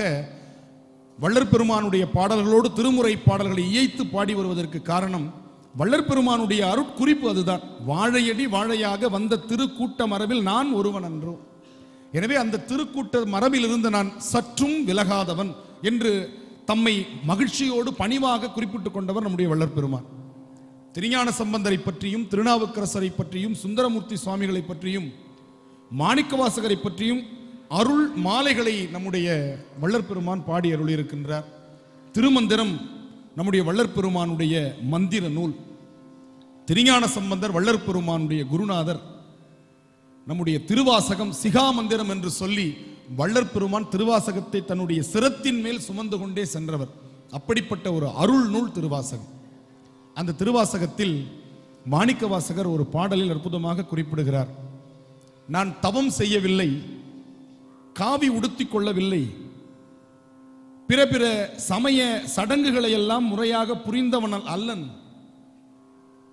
வள்ளற் பெருமானுடைய பாடல்களோடு திருமுறை பாடல்களை இயைத்து பாடி வருவதற்கு காரணம் வள்ளற் பெருமானுடைய அருட்குறிப்பு அதுதான். வாழையடி வாழையாக வந்த திருக்கூட்ட மரபில் நான் ஒருவன் அன்றோ. எனவே அந்த திருக்கூட்ட மரபில் இருந்து நான் சற்றும் விலகாதவன் என்று தம்மை மகிழ்ச்சியோடு பணிவாக குறிப்பிட்டுக் கொண்டவர் நம்முடைய வள்ளற் பெருமான். திருஞான சம்பந்தரை பற்றியும், திருநாவுக்கரசரை பற்றியும், சுந்தரமூர்த்தி சுவாமிகளை பற்றியும், மாணிக்கவாசகரை பற்றியும் அருள் மாலைகளை நம்முடைய வள்ளற் பெருமான் பாடி அருளியிருக்கின்றார். திருமந்திரம் நம்முடைய வள்ளற் பெருமானுடைய மந்திர நூல். திருஞான சம்பந்தர் வள்ளற் பெருமானுடைய குருநாதர். நம்முடைய திருவாசகம் சிகா மந்திரம் என்று சொல்லி வள்ளற் பெருமான் திருவாசகத்தை தன்னுடைய சிரத்தின் மேல் சுமந்து கொண்டே சென்றவர். அப்படிப்பட்ட ஒரு அருள் நூல் திருவாசகம். அந்த திருவாசகத்தில் மாணிக்கவாசகர் ஒரு பாடலில் அற்புதமாக குறிப்பிடுகிறார். நான் தவம் செய்யவில்லை, காவி உடுத்திக் கொள்ளவில்லை, பிற பிற சமய சடங்குகளை எல்லாம் முறையாக புரிந்தவன் அல்லன்.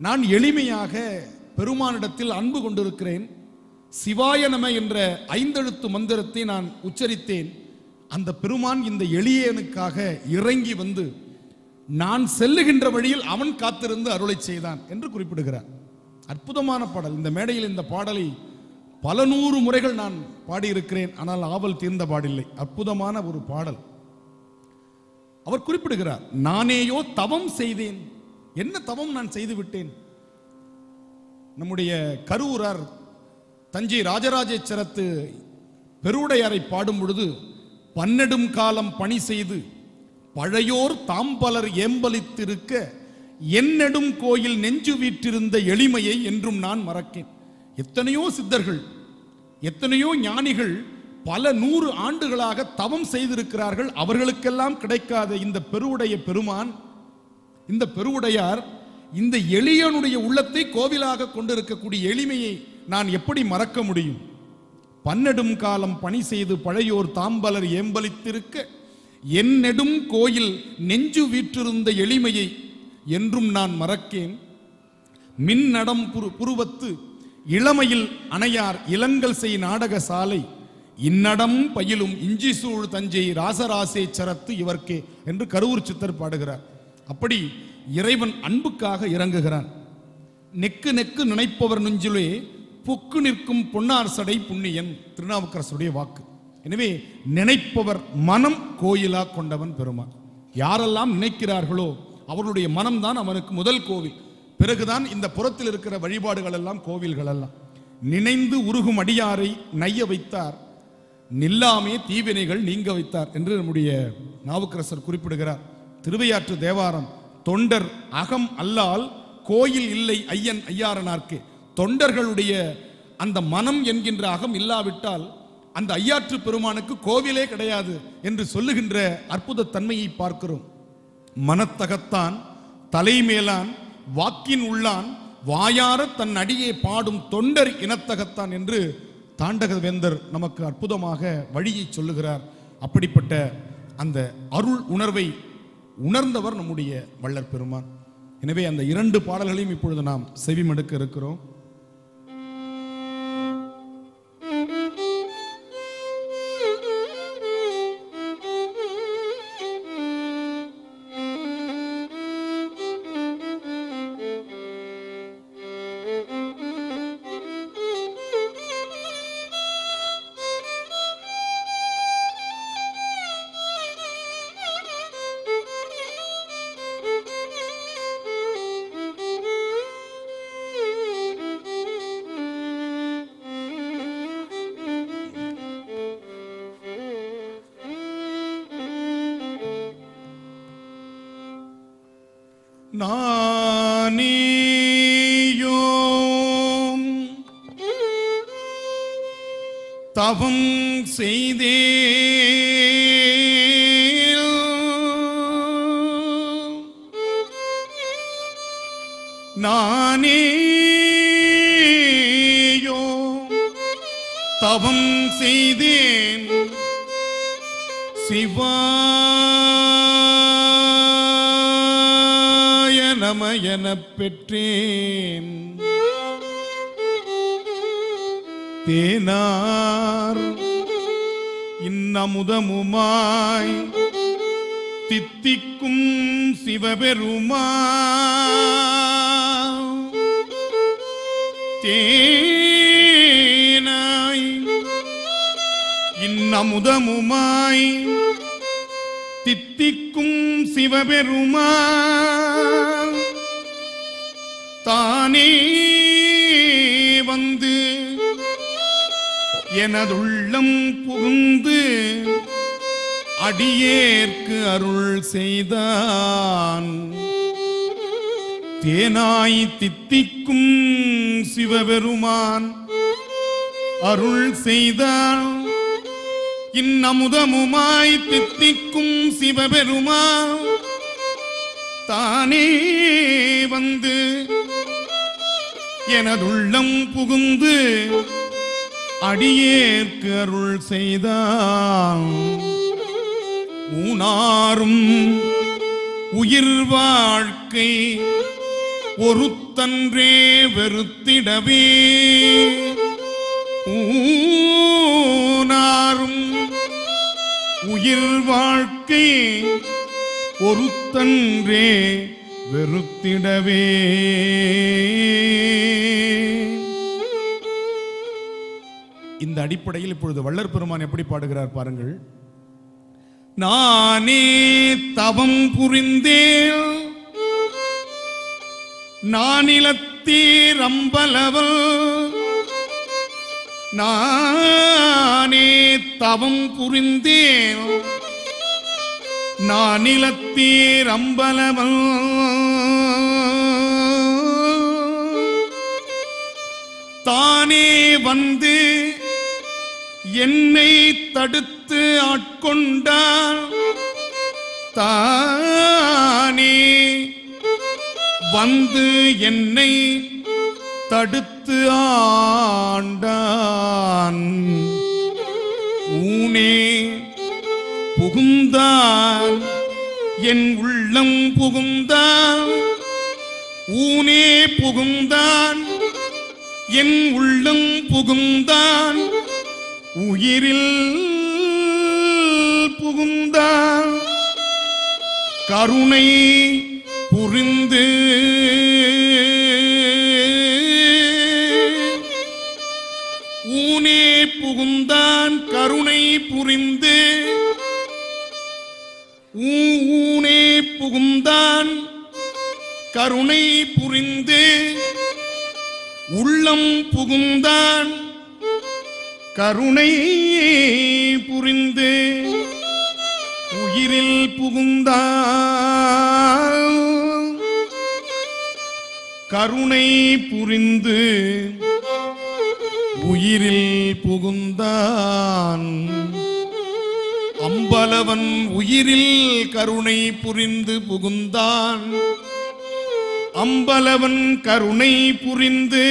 நான் எளிமையாக பெருமானிடத்தில் அன்பு கொண்டிருக்கிறேன். சிவாய நம என்ற 5 எழுத்து மந்திரத்தை நான் உச்சரித்தேன். அந்த பெருமான் இந்த எளியனுக்காக இறங்கி வந்து நான் செல்லுகின்ற வழியில் அவன் காத்திருந்து அருளை செய்தான் என்று குறிப்பிடுகிறார். அற்புதமான பாடல். இந்த மேடையில் இந்த பாடலை பல 100 முறைகள் நான் பாடியிருக்கிறேன், ஆனால் ஆவல் தீர்ந்த பாடில்லை. அற்புதமான ஒரு பாடல். அவர் குறிப்பிடுகிறார், நானேயோ தவம் செய்தேன். என்ன தவம் நான் செய்து விட்டேன்? நம்முடைய கரூரார் தஞ்சை ராஜராஜேச்சரத்து பெருவுடையாரை பாடும் பொழுது, பன்னெடும் காலம் பணி செய்து பழையோர் தாம்பலர் ஏம்பலித்திருக்க என்னெடும் கோயில் நெஞ்சு வீற்றிருந்த எளிமையை என்றும் நான் மறக்கேன். எத்தனையோ சித்தர்கள், எத்தனையோ ஞானிகள் பல 100 ஆண்டுகளாக தவம் செய்திருக்கிறார்கள். அவர்களுக்கெல்லாம் கிடைக்காத இந்த பெருவுடைய பெருமான், இந்த பெருவுடையார் இந்த எளியனுடைய உள்ளத்தை கோவிலாக கொண்டிருக்கக்கூடிய எளிமையை நான் எப்படி மறக்க முடியும்? பன்னெடும் காலம் பணி செய்து பழையோர் தாம்பலர் ஏம்பலித்திருக்க என்னெடும் கோயில் நெஞ்சு வீற்றிருந்த எளிமையை என்றும் நான் மறக்கேன். மின்னடம் புருவத்து இளமையில் அணையார் இளங்கல் செய் நாடக சாலை இன்னடம் பயிலும் இஞ்சி சூழ் தஞ்சை ராசராசேச்சரத்து இவர்க்கே என்று கரூர் சித்தர் பாடுகிறார். அப்படி இறைவன் அன்புக்காக இறங்குகிறான். நெக்கு நெக்கு நினைப்பவர் நெஞ்சிலே பொக்கு நிற்கும் பொன்னார் சடை புண்ணியன், திருநாவுக்கரசுடைய வாக்கு. எனவே நினைப்பவர் மனம் கோயிலா கொண்டவன் பெருமான். யாரெல்லாம் நினைக்கிறார்களோ அவர்களுடைய மனம்தான் அவனுக்கு முதல் கோவில். பிறகுதான் இந்த புறத்தில் இருக்கிற வழிபாடுகள் எல்லாம் கோவில்கள் எல்லாம். நினைந்து உருகும் அடியாரை நைய வைத்தார், நில்லாமே தீவினைகள் நீங்க வைத்தார் என்று நம்முடைய நாவுக்கரசர் குறிப்பிடுகிறார். திருவையாற்று தேவாரம், தொண்டர் அகம் அல்லால் கோயில் இல்லை ஐயன் ஐயாரனார்க்கு. தொண்டர்களுடைய அந்த மனம் என்கின்ற அகம் இல்லாவிட்டால் அந்த ஐயாற்று பெருமானுக்கு கோவிலே கிடையாது என்று சொல்லுகின்ற அற்புத தன்மையை பார்க்கிறோம். மனத்தகத்தான் தலைமேலான் வாக்கின் உள்ளான் வாயார தன் அடியே பாடும் தொண்டர் இனத்தகத்தான் என்று தாண்டக வேந்தர் நமக்கு அற்புதமாக வழியை சொல்லுகிறார். அப்படிப்பட்ட அந்த அருள் உணர்வை உணர்ந்தவர் நம்முடைய வள்ளற் பெருமான். எனவே அந்த 2 பாடல்களையும் இப்பொழுது நாம் செவிமடுக்க இருக்கிறோம். நானேயோம் தவம் செய்தே நானேயோம் தவம் செய்தேன் சிவாய நமயனப் பெற்றேன். தேனார் இன்னமுதமுமாய் தித்திக்கும் சிவபெருமான். தேனாய் இன்னமுதமுமாய் தித்திக்கும் சிவபெருமான் தானே வந்து எனதுள்ளம் புகுந்து அடியேற்கு அருள் செய்தான். தேனாய் தித்திக்கும் சிவபெருமான் அருள் செய்தான். இன்னமுதமுமாய் தித்திக்கும் சிவபெருமான் தானே வந்து எனதுள்ளம் புகுந்து அடியேற்கு அருள் செய்தான். ஊனாரும் உயிர் வாழ்க்கை ஒருத்தன்றே வெறுத்திடவே. ஊனாரும் உயிர் வாழ்க்கை ஒருத்தன்றே வெறுத்திடவே. இந்த அடிப்படையில் இப்பொழுது வள்ளற் பெருமான் எப்படி பாடுகிறார் பாருங்கள். நானே தவம் புரிந்தேன் நானிலத்தீர் அம்பலவல். நானே தவம் புரிந்தேன் நானிலத்தீர் அம்பலவல். தானே வந்து என்னை தடுத்து ஆட்கொண்டார். தானே வந்து என்னை தடுத்து ஆண்டான். ஊனே புகுந்தான் என் உள்ளம் புகுந்தான். ஊனே புகுந்தான் என் உள்ளம் புகுந்தான். உயிரில் புகுந்தான் கருணை புரிந்து. ஊனே புகுந்தான் கருணை புரிந்து. ஊனே புகுந்தான் கருணை புரிந்து. உள்ளம் புகுந்தான் கருணை புரிந்து. உயிரில் புகுந்தான் கருணை புரிந்து. உயிரில் புகுந்தான் அம்பலவன் உயிரில் கருணை புரிந்து புகுந்தான். அம்பலவன் கருணை புரிந்து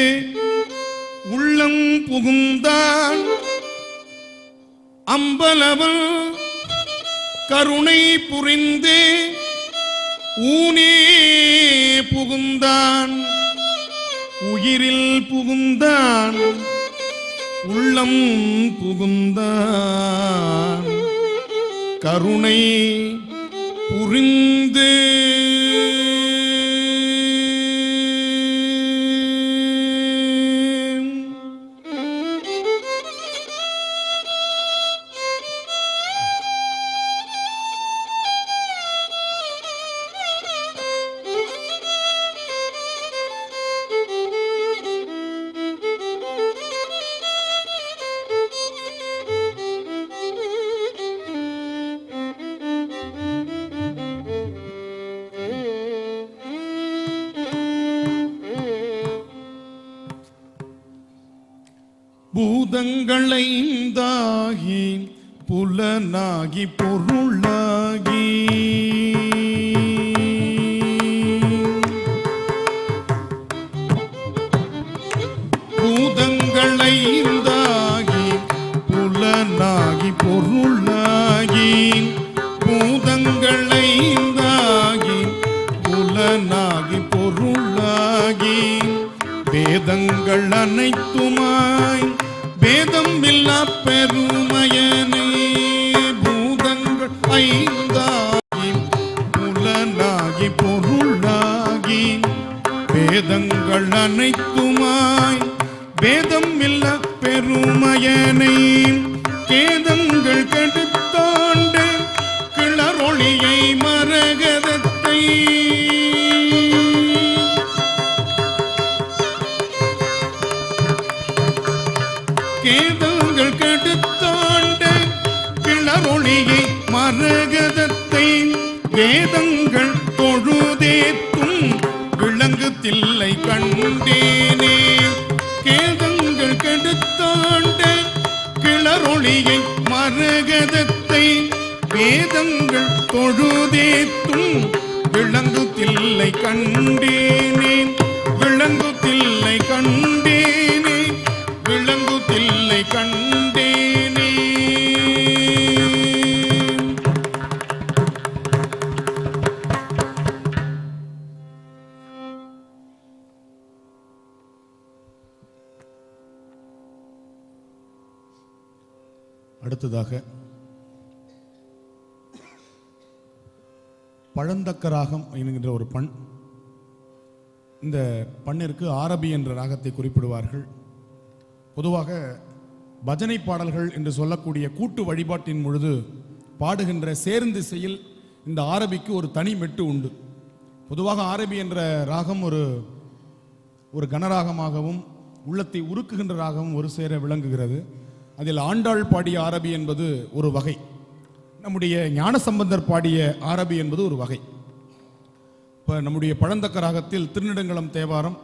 உள்ளம் புகுந்தான். அம்பலவன் கருணை புரிந்து ஊனே புகுந்தான். உயிரில் புகுந்தான் உள்ளம் புகுந்தான் கருணை புரிந்து. பூதங்களைந்தாகி புலனாகி பொருளாகி பூதங்களைந்தாகி புலனாகி பொருளாகி பூதங்களைந்தாகி புலனாகி பொருளாகி வேதங்கள் அனைத்துமாய் வேதம் இல்லா பெருமையனே பூதங்கள் ஐந்தாகி புலனாகி பொருளாகி வேதங்கள் அனைத்துமாய் வேதம் இல்ல பெருமையனை கேதங்கள் கெடுத்தாண்டு கிளரொளியை மரகதத்தை கேதங்கள் கெடுத்தாண்ட கிளரொளியை மரகதத்தை வேதங்கள் தொழுதேத்தும் விளங்கு தில்லை கண்டேனே கேதங்கள் கெடுத்தாண்ட கிளரொளியை மரகதத்தை வேதங்கள் தொழுதேத்தும் விளங்கு தில்லை கண்டேனே விளங்கு தில்லை கண்டேனே விளங்கு தில்லை கண்டேனே. அடுத்ததாக பழந்தக்க ராகம் என்கின்ற ஒரு பண். இந்த பண்ணிற்கு ஆரபி என்ற ராகத்தை குறிப்பிடுவார்கள். பொதுவாக பஜனை பாடல்கள் என்று சொல்லக்கூடிய கூட்டு வழிபாட்டின் பொழுது பாடுகின்ற சேர்ந்திசையில் இந்த ஆரபிக்கு ஒரு தனி மெட்டு உண்டு. பொதுவாக ஆரபி என்ற ராகம் ஒரு கனராகமாகவும் உள்ளத்தை உருக்குகின்ற ராகமும் ஒரு சேர விளங்குகிறது. அதில் ஆண்டாள் பாடிய ஆரபி என்பது ஒரு வகை, நம்முடைய ஞானசம்பந்தர் பாடிய ஆரபி என்பது ஒரு வகை. இப்போ நம்முடைய பழந்தக்க ராகத்தில் திருநெடுங்களம் தேவாரம்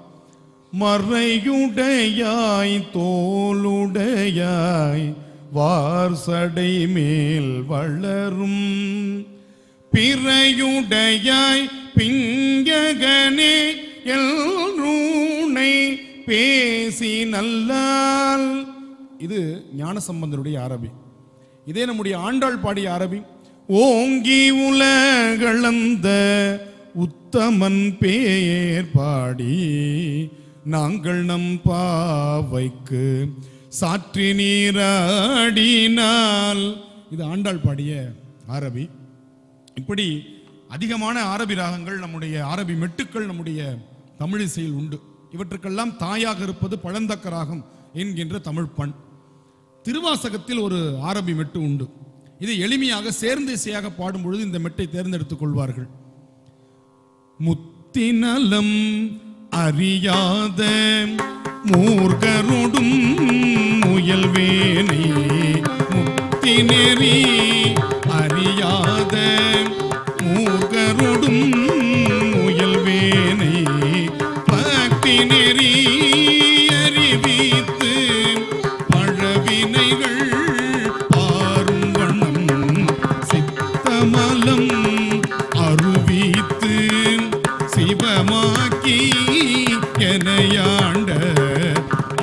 மறையுடையாய் தோளுடையாய் வார்சடை மேல் வளரும் பிறையுடையாய் பிங்ககனே எல்ரூனை பேசி நல்லால். இது ஞானசம்பந்தருடைய ஆரபி. இதே நம்முடைய ஆண்டாள் பாடிய ஆரபி ஓங்கி உலகளந்த உத்தமன் பேர் பாடி நாங்கள் நம் பாவைக்கு சாற்றி நீராடினால். இது ஆண்டாள் பாடிய ஆரபி. இப்படி அதிகமான ஆரபி ராகங்கள் நம்முடைய ஆரபி மெட்டுக்கள் நம்முடைய தமிழிசையில் உண்டு. இவற்றுக்கெல்லாம் தாயாக இருப்பது பழந்தக்க ராகம் என்கின்ற தமிழ் பண். திருவாசகத்தில் ஒரு ஆரபி மெட்டு உண்டு. இது எளிமையாக சேர்ந்து இசையாக பாடும் பொழுது இந்த மெட்டை தேர்ந்தெடுத்துக் கொள்வார்கள். முத்திநலம் அறியாத மூர்கருடும் முயல்வேனே முத்தினெறி அறியாத மூர்கருடும் முயல்வேனே பக்தி நெறி அறிவித்து பழவினைகள் பாரும் வண்ணம் சித்தமலம் அருவித்து சிவமாக்கி எனையாண்ட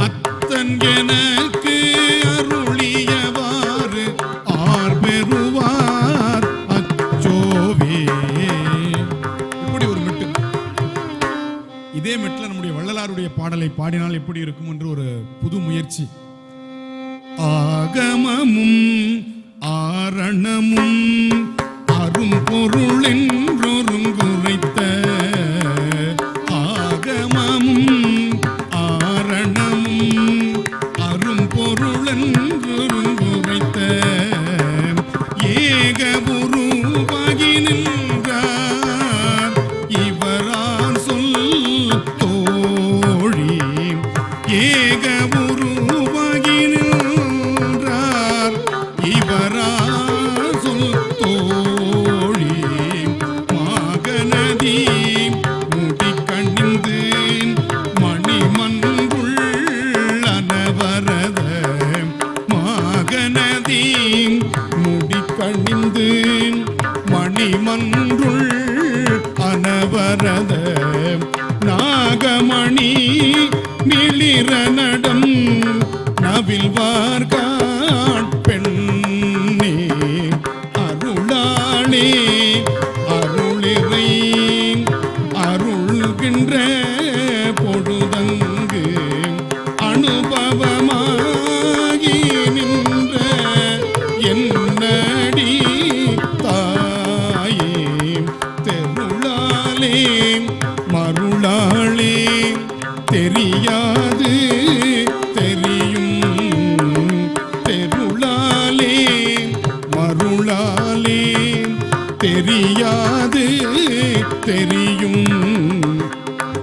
அத்தன் எனக்கு அருளியவாறு ஆர் பெறுவார் அச்சோவே. இப்படி ஒரு மெட்டு. இதே மெட்டில் நம்முடைய வள்ளலாருடைய பாடலை பாடினால் எப்படி இருக்கும் என்று ஒரு புது முயற்சி. ஆகமமும் ஆரணமும் அரும் பொருள் என்றொருங்குரைத்த ஆகமமும் ஆரணமும் அரும் பொருள் என்றொருங்குரைத்த ஏக உருவாகி நின்றார் இவரான் சொல் தோழி ஏக உருவாகி நின்றார் இவரான் சொல் தோழி மாகநதி முடி கணிந்து மணிமன்றுள் அனவரத மாகநதி முடி கணிந்து மணிமன்றுள் அனவரத நாகமணி மிளிர நடம் நவில்வார்காட் பெண்ணே அருளாளே அருளிறை அருள்கின்ற தெரியும்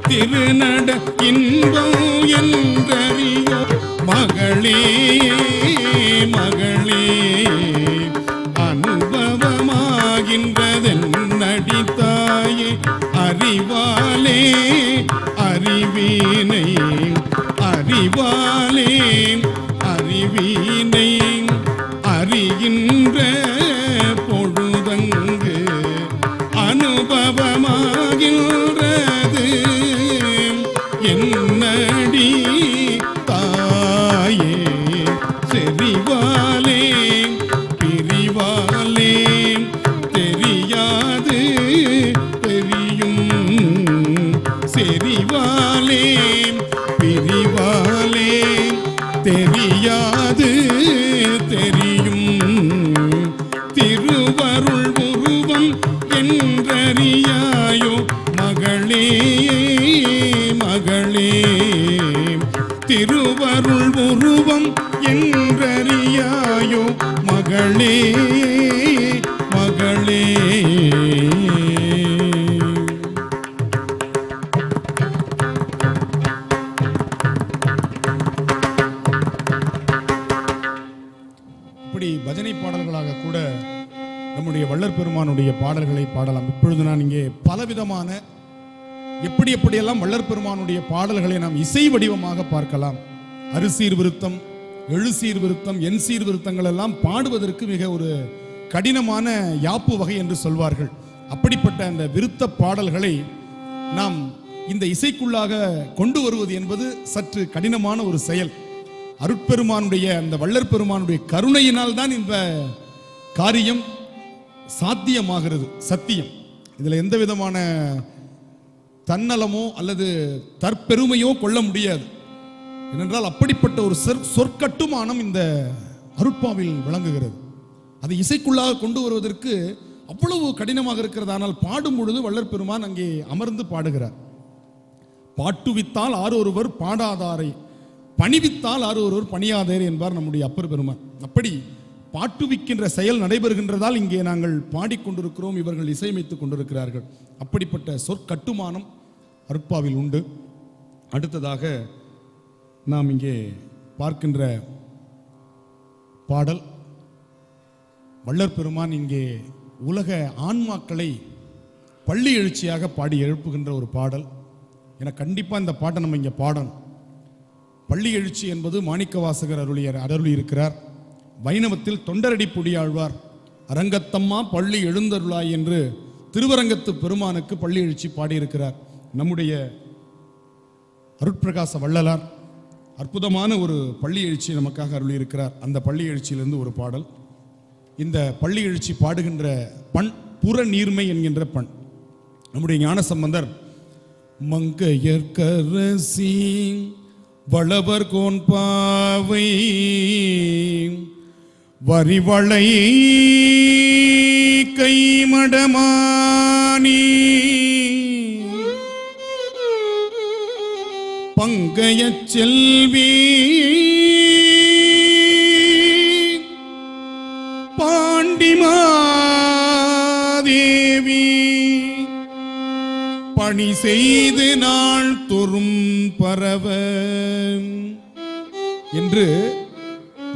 திருநட இன்பம் என்றறியோ மகளே மகளே அனுபவமாகின்றதென் நடித்தாயே அறிவாலே அறிவீனை அறிவாலே அறிவீனை அறிகின்ற பொழுதங்கு அனுபவமாகின்றது என்னடி தாயே செறிவாலே பிரிவாலே தெரியாது தெரியும் செறிவாலே பிரிவாலே தெரியாது தெரியும் திருவருள் உருவம் என்றறியாயோ மகளே மகளே திருவருள் உருவம் என்றறியாயோ மகளே மகளே. இப்படி பஜனை பாடல்களாக கூட நம்முடைய வள்ளற் பெருமானுடைய பாடல்களை பாடலாம். இப்பொழுது நான் இங்கே பலவிதமான எப்படியெல்லாம் வள்ளற் பெருமானுடைய பாடல்களை நாம் இசை வடிவமாக பார்க்கலாம். அறுசீர் விருத்தம், எழுசீர் விருத்தம், எண்சீர் விருத்தங்கள் எல்லாம் பாடுவதற்கு மிக ஒரு கடினமான யாப்பு வகை என்று சொல்வார்கள். அப்படிப்பட்ட அந்த விருத்த பாடல்களை நாம் இந்த இசைக்குள்ளாக கொண்டு வருவது என்பது சற்று கடினமான ஒரு செயல். அருட்பெருமானுடைய அந்த வள்ளற் பெருமானுடைய கருணையினால் தான் இந்த காரியம் சாத்தியமாகிறது. சத்தியம். இதுல எந்த விதமான தன்னலமோ அல்லது தற்பெருமையோ கொள்ள முடியாது. ஏனென்றால் அப்படிப்பட்ட ஒரு சொற்கட்டுமானம் இந்த அருட்பாவில் விளங்குகிறது. அதை இசைக்குள்ளாக கொண்டு வருவதற்கு அவ்வளவு கடினமாக இருக்கிறது. ஆனால் பாடும் பொழுது வள்ளற் பெருமான் அங்கே அமர்ந்து பாடுகிறார். பாட்டுவித்தால் ஆரொருவர் பாடாதாரை, பணிவித்தால் ஆரொருவர் பணியாதேர் என்பார் நம்முடைய அப்பர் பெருமான். அப்படி பாட்டுவிக்கின்ற செயல் நடைபெறுகின்றதால் இங்கே நாங்கள் பாடிக்கொண்டிருக்கிறோம், இவர்கள் இசையமைத்துக் கொண்டிருக்கிறார்கள். அப்படிப்பட்ட சொற்கட்டுமானம் அருட்பாவில் உண்டு. அடுத்ததாக நாம் இங்கே பார்க்கின்ற பாடல் வள்ளற் பெருமான் இங்கே உலக ஆன்மாக்களை பள்ளி எழுச்சியாக பாடி எழுப்புகின்ற ஒரு பாடல். என கண்டிப்பாக இந்த பாட்டை நம்ம இங்கே பாடணும். பள்ளி எழுச்சி என்பது மாணிக்கவாசகர் அருளி இருக்கிறார். வைணவத்தில் தொண்டரடி பொடியாழ்வார் அரங்கத்தம்மா பள்ளி எழுந்தருளாய் என்று திருவரங்கத்து பெருமானுக்கு பள்ளி எழுச்சி பாடியிருக்கிறார். நம்முடைய அருட்பிரகாச வள்ளலார் அற்புதமான ஒரு பள்ளி எழுச்சி நமக்காக அருளி இருக்கிறார். அந்த பள்ளி எழுச்சியிலிருந்து ஒரு பாடல். இந்த பள்ளி எழுச்சி பாடுகின்ற பண் புற நீர்மை என்கின்ற பண். நம்முடைய ஞானசம்பந்தர் மங்கையர்கரசி வளவர் கோன்பாவை வரிவளை கைமடமானி பங்கைய செல்வி பாண்டிமாதேவி பணி செய்து நாள் தொறும் பரவ என்று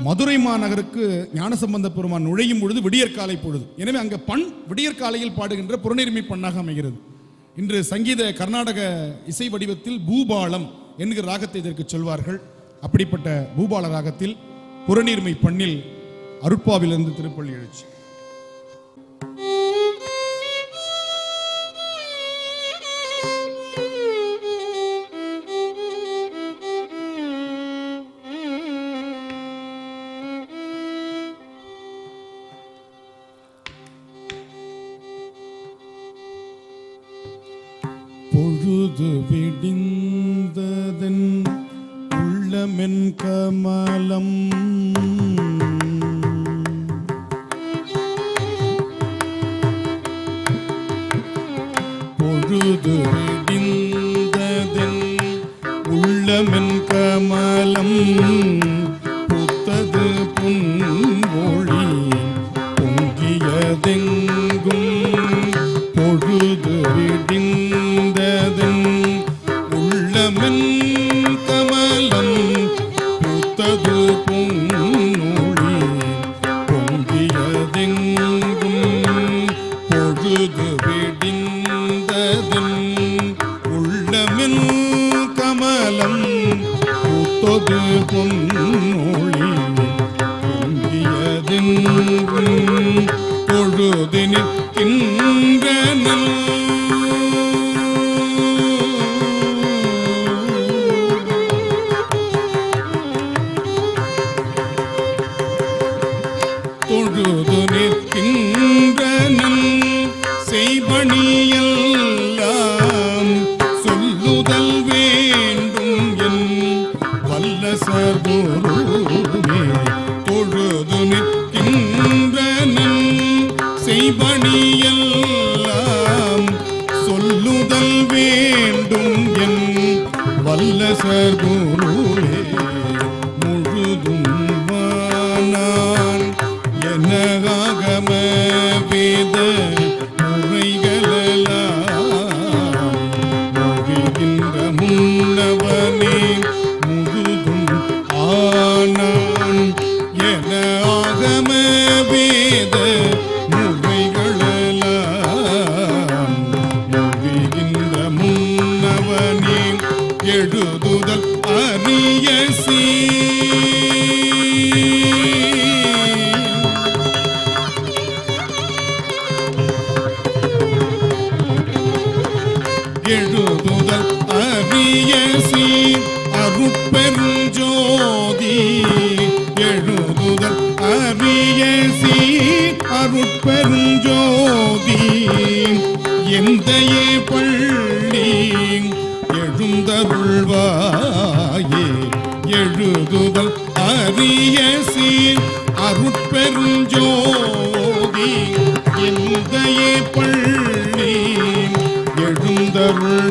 மதுரை மாநகருக்கு ஞானசம்பந்த பெருமான் நுழையும் பொழுது விடியற்காலை பொழுது. எனவே அங்க பண் விடியற்காலையில் பாடுகின்ற புறநீர்மை பண்ணாக அமைகிறது. இன்று சங்கீத கர்நாடக இசை வடிவத்தில் பூபாலம் என்கிற ராகத்தை இதற்கு சொல்வார்கள். அப்படிப்பட்ட பூபால ராகத்தில் புறநீர்மை பண்ணில் அருட்பாவிலிருந்து திருப்பள்ளி எழுச்சி. பொழுது விடிந்ததன் உள்ளமென் கமலம் பொழுது விடிந்ததன் உள்ளமென் கமலம் புத்தது புன்மொழி பொங்கியதெங்கும் பொழுது விடிந்த பொன்னொழி பொங்கியதென்றும் பொழுது நிற்கின்றனன். தொழுது நிற்கின்றனன் செய்பணியெல்லாம் சொல்லுதல் வேண்டும் என் வல்லசர் குருவே. தொழுது நிற்கின்றனன் செய்பணியெல்லாம் சொல்லுதல் வேண்டும் என் வல்லசர் குருவே. முழுதும் வானான் எனகாகம வேத முறைகளெல்லாம் மொழிகின்ற முன்னவனே. முழுதும் ஆனான் என ஆகம வேத முறைகளெல்லாம் மொழிகின்ற முன்னவனே. எழுதுதல் அரிய எழுதுதல் அரிய சீர் அருட்பெருஞ்சோதி. எழுதுதல் அரிய சீர் அருட்பெருஞ்சோதி. எந்தையே பள்ளி எழுந்தருள்வாயே. எழுதுதல் அரிய சீர் அருட்பெருஞ்சோதி. எந்தையே பள்ளி எழுந்தருள்வாயே.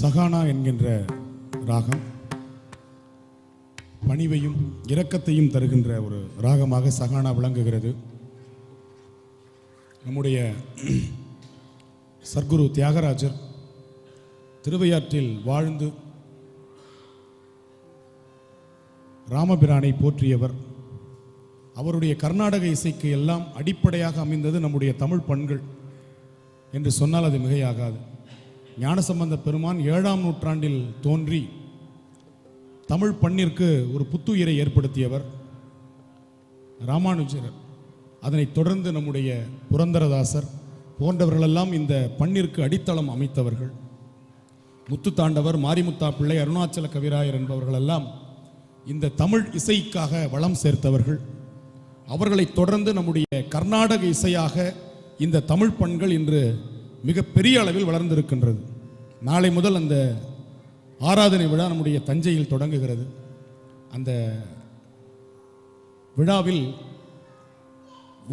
சகானா என்கின்ற ராகம் பணிவையும் இரக்கத்தையும் தருகின்ற ஒரு ராகமாக சகானா விளங்குகிறது. நம்முடைய சர்க்குரு தியாகராஜர் திருவையாற்றில் வாழ்ந்து ராமபிரானை போற்றியவர். அவருடைய கர்நாடக இசைக்கு எல்லாம் அடிப்படையாக அமைந்தது நம்முடைய தமிழ் பண்கள் என்று சொன்னால் அது மிகையாகாது. ஞானசம்பந்த பெருமான் 7ஆம் நூற்றாண்டில் தோன்றி தமிழ் பண்ணிற்கு ஒரு புத்துயிரை ஏற்படுத்தியவர். ராமானுஜர் அதனைத் தொடர்ந்து நம்முடைய புரந்தரதாசர் போன்றவர்களெல்லாம் இந்த பண்ணிற்கு அடித்தளம் அமைத்தவர்கள். முத்துத்தாண்டவர், மாரிமுத்தா பிள்ளை, அருணாச்சல கவிராயர் என்பவர்களெல்லாம் இந்த தமிழ் இசைக்காக வளம் சேர்த்தவர்கள். அவர்களை தொடர்ந்து நம்முடைய கர்நாடக இசையாக இந்த தமிழ் பண்கள் இன்று மிக பெரிய அளவில் வளர்ந்திருக்கின்றது. நாளை முதல் அந்த ஆராதனை விழா நம்முடைய தஞ்சையில் தொடங்குகிறது. அந்த விழாவில்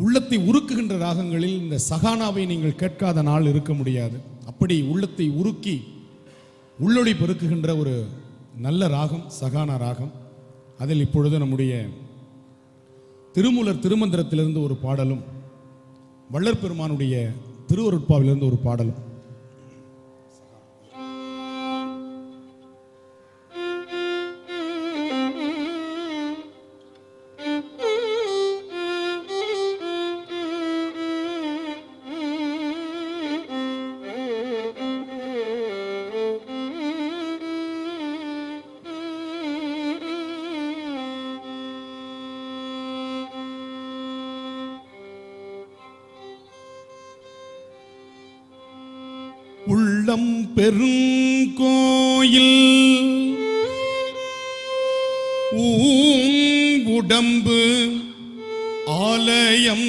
உள்ளத்தை உருக்குகின்ற ராகங்களில் இந்த சகானாவை நீங்கள் கேட்காத நாள் இருக்க முடியாது. அப்படி உள்ளத்தை உருக்கி உள்ளொளி பெருக்குகின்ற ஒரு நல்ல ராகம் சகானா ராகம். அதில் இப்பொழுது நம்முடைய திருமூலர் திருமந்திரத்திலிருந்து ஒரு பாடலும், வள்ளற் பெருமானுடைய திருவருட்பாவிலிருந்து ஒரு பாடலும். உள்ளம் பெருங்கோயில் உடம்பு ஆலயம்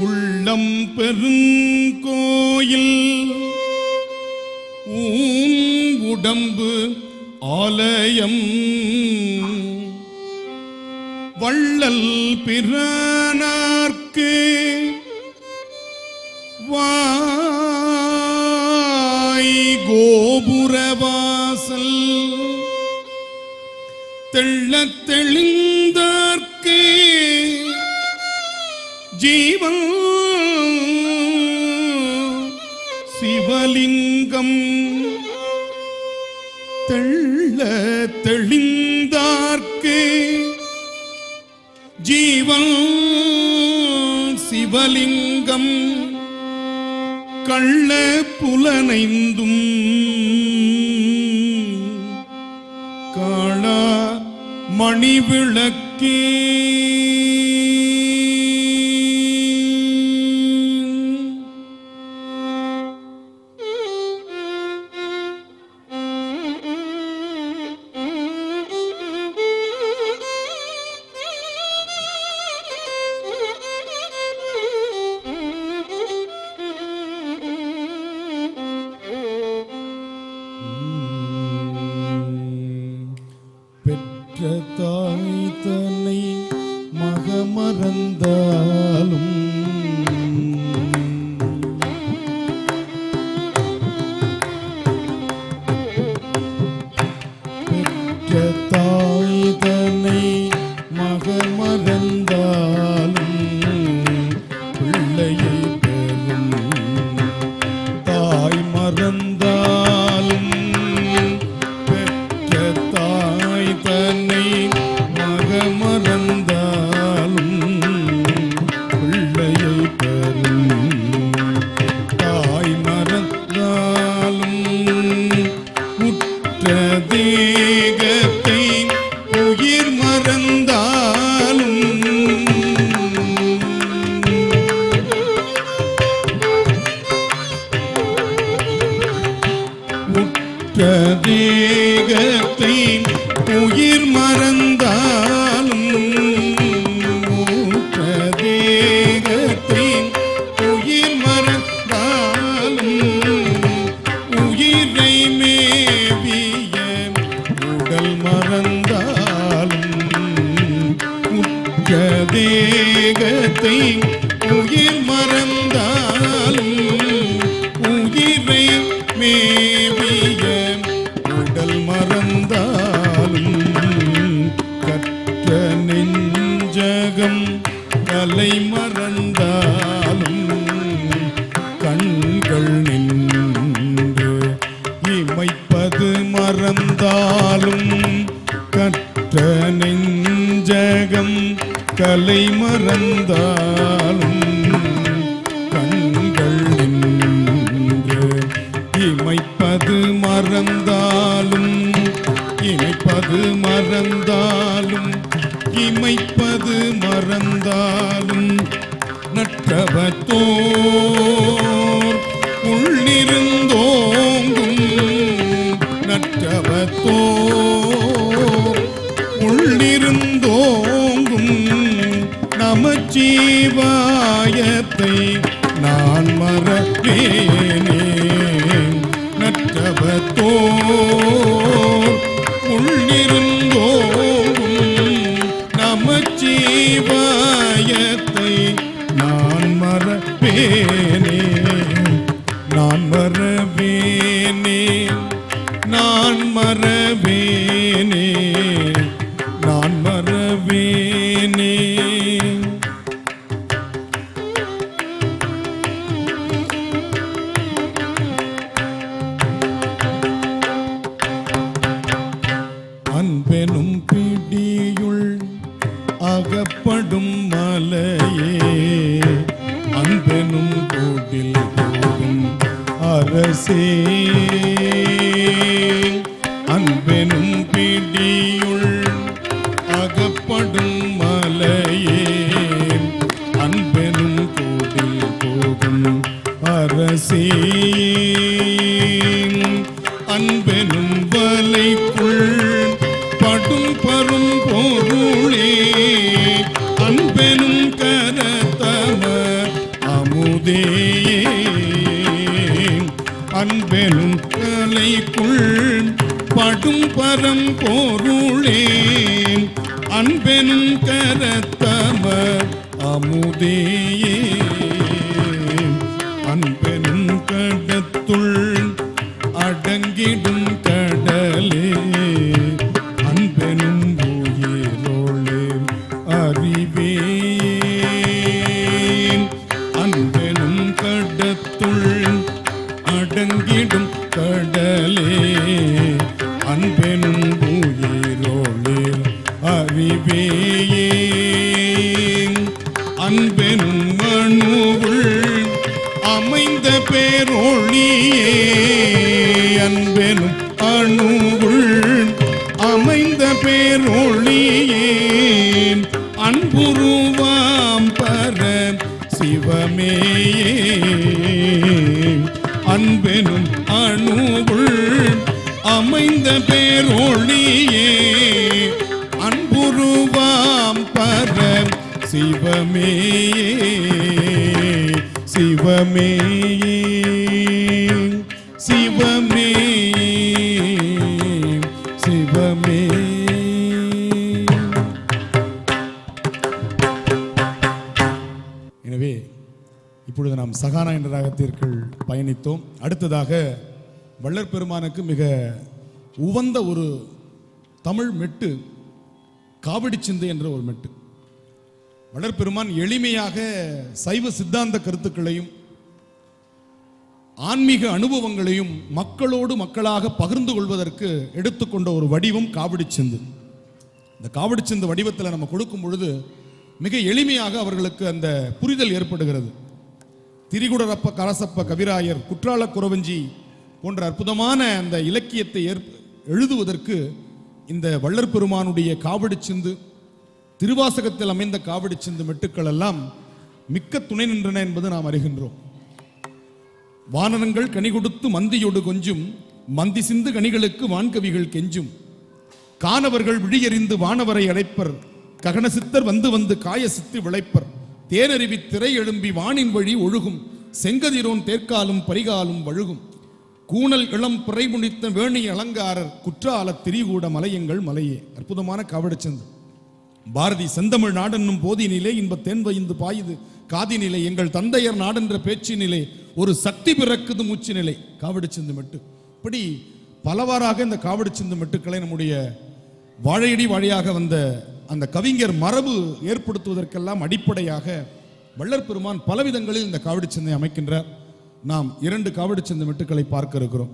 உள்ளம் பெருங்கோயில் உடம்பு ஆலயம் வள்ளல் பிரானார்க்கு வாய் கோபுரவாசல் தெள்ளத் தெளிந்தார்க்கு ஜீவன் சிவலிங்கம் தெள்ளத் தெளிந்தார்க்கு ஜீவன் சிவலிங்கம் கள்ள புலனைந்தும் காளா மணிவிளக்கே பெற்ற தாய் தன்னை மகமறந்தாலும் பெற்ற தாய் தன்னை மகமறந்தாலும் பிள்ளையை பெறும் தாய் மறந்தாலும் பெற்ற தாய் தன்னை மகமறந்தாலும் பிள்ளையை பெறும் தாய் மறந்தாலும் உற்ற தேகத்தை உயிர் மறந்தாலும் உற்ற தேகத்தை உயிர் மறந்தாலும் உற்ற தேகத்தை உயிர் மறந்தாலும் உயிரை மேவிய உடல் மறந்தாலும் உற்ற தேகத்தை உயிர் மறந்தாலும் உயிரை மேவிய உடல் மறந்தாலும் கற்ற நெஞ்சகம் கலை மறந்தாலும் கண்கள் நின்று இமைப்பது மறந்தாலும் கற்ற நெஞ்சகம் கலை மறந்தாலும் கண்கள் நின்று இமைப்பது மறந்தாலும் இமைப்பது மறந்தாலும் இமைப்பது மறந்தாலும் நற்றவத்தோர் உள்ளிருந்தோங்கும் நற்றவத்தோர் உள்ளிருந்தோங்கும் நமச்சிவாயத்தை நான் மறவேனே நற்றவத்தோர் உள்ளிருந்தோங்கும் நமச்சிவாயத்தை நான் மறவேனே நான் மறவேனே நான் மறவேனே நான் மறவேனே அன்பெனும் பிடியுள் அகப்படும் மலையே அன்பெனும் கோட்டில் போகும் அரசே அன்பெனும் பிடியுள் அகப்படும் மலையே அன்பெனும் கோட்டில் போகும் அரசே அன்பெனும் வலைக்குள் படும் பரும் போ அமுதே அன்பெனும் கலைக்குள் படும் பரம் பொருளே அன்பெனும் கரத்தவர் அமுதே அன்பெனும் கடத்துள் அடங்கிடும் கடலே அன்பெனும் உயிரோளே அறிவே அன்பெனும் கடத்துள் அடங்கிடும் கடலே அன்பெனும் உயிரோளே அறிவே அன்பெனும் மனுவுள் அமைந்த பேரொளியே அன்பெனும் அணுவுள் அமைந்த பேரொளியே அன்புருவாம் பர சிவமே அன்பெனும் அணுவுள் அமைந்த பேரொளியே அன்புருவாம் பர சிவமே சிவமே சிவமே சிவமே. எனவே இப்பொழுது நாம் சகானா என்ற ராகத்திற்குள் பயணித்தோம். அடுத்ததாக வள்ளற் பெருமானுக்கு மிக உவந்த ஒரு தமிழ் மெட்டு காவடி சிந்து என்ற ஒரு மெட்டு. வள்ளற் பெருமான் எளிமையாக சைவ சித்தாந்த கருத்துக்களையும் ஆன்மீக அனுபவங்களையும் மக்களோடு மக்களாக பகிர்ந்து கொள்வதற்கு எடுத்துக்கொண்ட ஒரு வடிவம் காவடி சிந்து. இந்த காவடி சிந்து வடிவத்தில் நம்ம கொடுக்கும் பொழுது மிக எளிமையாக அவர்களுக்கு அந்த புரிதல் ஏற்படுகிறது. திரிகுடரப்ப கரசப்ப கவிராயர் குற்றால குறவஞ்சி போன்ற அற்புதமான அந்த இலக்கியத்தை எழுதுவதற்கு இந்த வள்ளற் பெருமானுடைய காவடி சிந்து, திருவாசகத்தில் அமைந்த காவடி சிந்து மெட்டுக்கள் எல்லாம் மிக்க துணை நின்றன என்பது நாம் அறிகின்றோம். வானரங்கள் கனி கொடுத்து மந்தியோடு கொஞ்சும் மந்தி சிந்து கனிகளுக்கு வான்கவிகள் கெஞ்சும் காணவர்கள் விழியறிந்து வானவரை அடைப்பர் ககன சித்தர் வந்து வந்து காய சித்து விளைப்பர் தேரறிவி திரை எழும்பி வானின் வழி ஒழுகும் செங்கதிரோன் தேர்க்காலும் பரிகாலும் வழுகும் கூணல் இளம் பிறை முடித்த வேணி அலங்காரர் குற்றால திரிகூட மலையங்கள் மலையே. அற்புதமான காவடிச்சந்து. பாரதி செந்தமிழ் நாடென்னும் போதினிலே இன்ப தேன்வைந்து பாயுது காதினிலே எங்கள் தந்தையர் நாடென்ற பேச்சினிலே ஒரு சக்தி பிறக்குது மூச்சு நிலை. காவடிச்சந்து மெட்டு. இப்படி பலவாறாக இந்த காவடிச்சந்து மெட்டுக்களை நம்முடைய வாழையடி வாழையாக வந்த அந்த கவிஞர் மரபு ஏற்படுத்துவதற்கெல்லாம் அடிப்படையாக வள்ளற் பெருமான் பலவிதங்களில் இந்த காவடிச்சந்தை அமைக்கின்றார். நாம் 2 காவடிச்சந்து மெட்டுக்களை பார்க்க இருக்கிறோம்.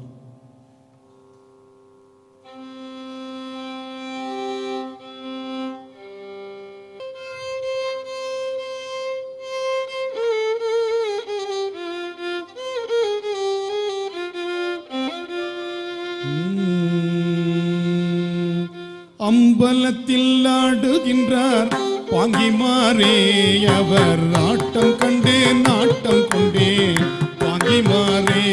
அம்பலத்தில் ஆடுகின்றார் பாங்கிமாரே அவர் ஆட்டம் கண்டே நாட்டம் கொண்டே பாங்கிமாரே.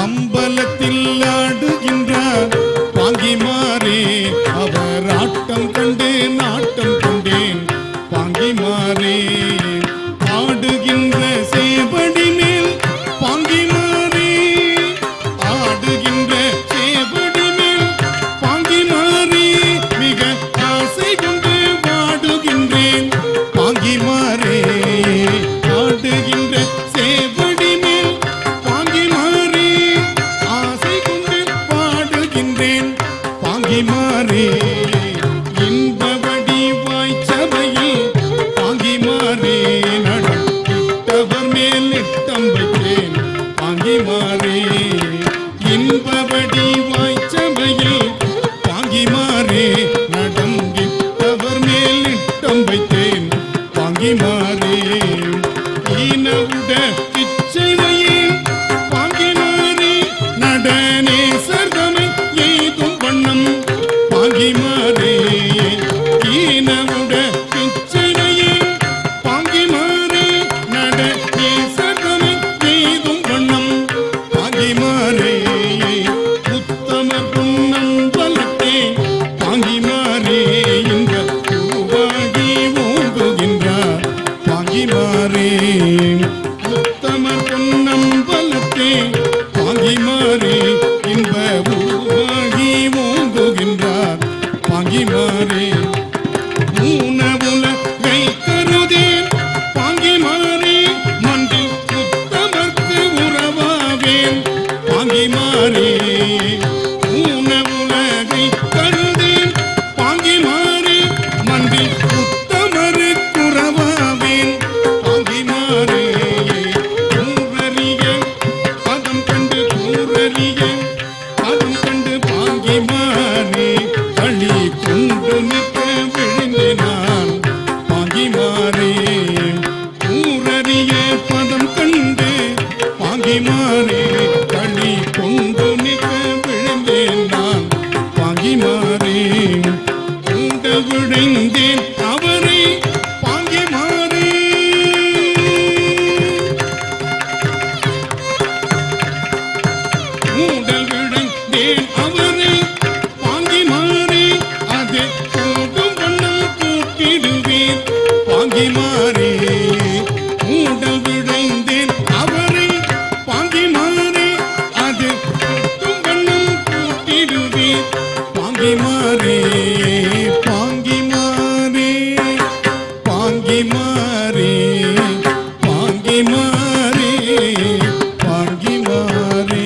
அம்பலத்தில் ஆடுகின்றார் பாங்கிமாரே அவர் ஆட்டம் கண்டே நாட்டம் கொண்டேன் பாங்கிமாரே. ஆடுகின்ற சேவடி மேல் பாங்கிமாரே ஆடுகின்ற சேவடி மேல் பாங்கிமாரே மிக ஆசை கொண்டு வாடுகின்றேன் பாங்கிமாரே. ஆடுகின்ற சேவடி மேல் பாங்கிமாரே ஆசை கொண்டு வாடுகின்றேன் பாங்கிமாரே. இன்பவடி வாய்ச்சபையில் பாங்கிமாரே நடக்கிட்டவர் மேல் நிட்டம் வைத்தேன் பாங்கிமாரே. இன்பவடி வாய்ச்சபையில் பாங்கிமாரே நடங்கிட்டவர் மேல் நிட்டம் வைத்தேன் பாங்கிமாரே. ஈனவுட கிச்சைவையே பாங்கிமாரே நடனே சர்தமை எய்தும் வண்ணம் பாங்கிமாரே. ஈனவுட கிச்சைவையே பாங்கிமாரே நடனே சர்தமை எய்தும் வண்ணம் பாங்கிமாரே. உத்தமர் பொன்னம்பலத்தே பாங்கிமாரே இந்த பூவாகி ஓங்குகின்றார் பாங்கிமாரே. ஊன உலகை கருதேன் பாங்கி மாறி மண்டி உத்தமரு குறவாவேன் பாங்கி மாறே கூறறிய பதம் கண்டு கூறறிய பதம் கண்டு பாங்கி மாறே களி கொண்டு நிற்க விழுந்தினான் பாங்கி மாறே கூறறிய பதம் கண்டு பாங்கி மாறே களி கொண்டு நிற்க விழுந்தேன் நான் பாங்கி மாறே உண்ட விழைந்தேன் அவரை பாங்கி மாறே ஊடல் விழைந்தேன் அவரை பாங்கி மாறே அது போகும் வண்ணம் கூட்டிடுவேன் பாங்கி மாறே ஊடல் விழைந்தேன் அவரை பாங்கி மாறே அது போகும் வண்ணம் கூட்டிடுவேன் பாங்கி மாறே பாங்கி மாறே பாங்கி மாறே பாங்கி மாறே பாங்கி மாறே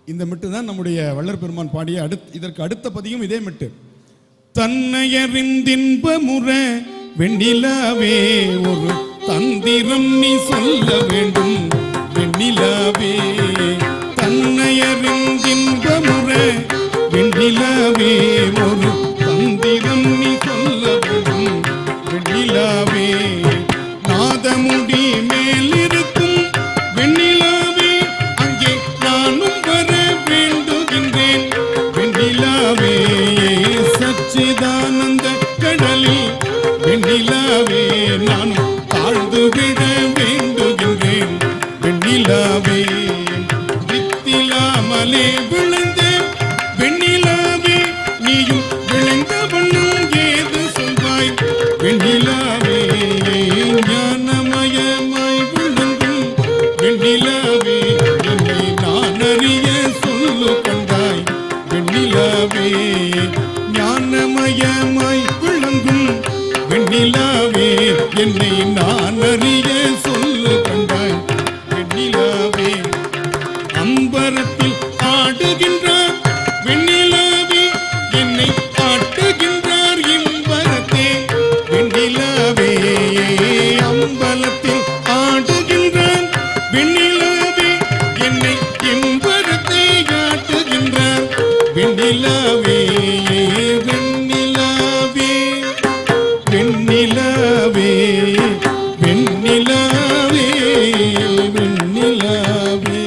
இந்த மெட்டு தான் நம்முடைய வள்ளற் பெருமான் பாடிய இதற்கு அடுத்த பதியும் இதே மெட்டு. தன்னையறிந்தின்பமுற வெண்ணிலாவே ஒரு தந்திரம் நீ சொல்ல வேண்டும் வெண்ணிலாவே தன்னையறிந்தின்பமுற வெண்ணிலாவே ஒரு தந்திரம் நீ சொல்ல வேண்டும் வெண்ணிலாவே நாதமுடி மேலிருக்கும் வெண்ணிலாவே அங்கே நானும் வர வேண்டுகின்றேன் வெண்ணிலாவே சச்சிதானந்த கடலில் வெண்ணிலாவே நானும் தாழ்ந்து விட வேண்டுகின்றேன் வெண்ணிலாவே வித்திலாமலே விழுந்த வெண்ணிலாவே நீயும் விளைந்த வண்ணம் ஏது சொல்வாய் வெண்ணிலாவே ஞானமயமாய் விளங்கும் வெண்ணிலாவே என்னை நான் அறிய சொல்லு கண்டாய் வெண்ணிலாவே ஞானமயமாய் விளங்கும் வெண்ணிலாவே என்னை நான் அறிய சொல்லு கண்டாய் வெண்ணிலாவே அம்பரத்தில் ஆடுகின்றார் வெண்ணிலாவே என்னை ஆட்டுகின்றார் இம்பரத்தே வெண்ணிலாவே அம்பலத்தில் ஆடுகின்றார் வெண்ணிலாவே என்னை இம்பரத்தை ஆட்டுகின்றார் வெண்ணிலாவே வெண்ணிலாவே வெண்ணிலாவே வெண்ணிலாவே வெண்ணிலாவே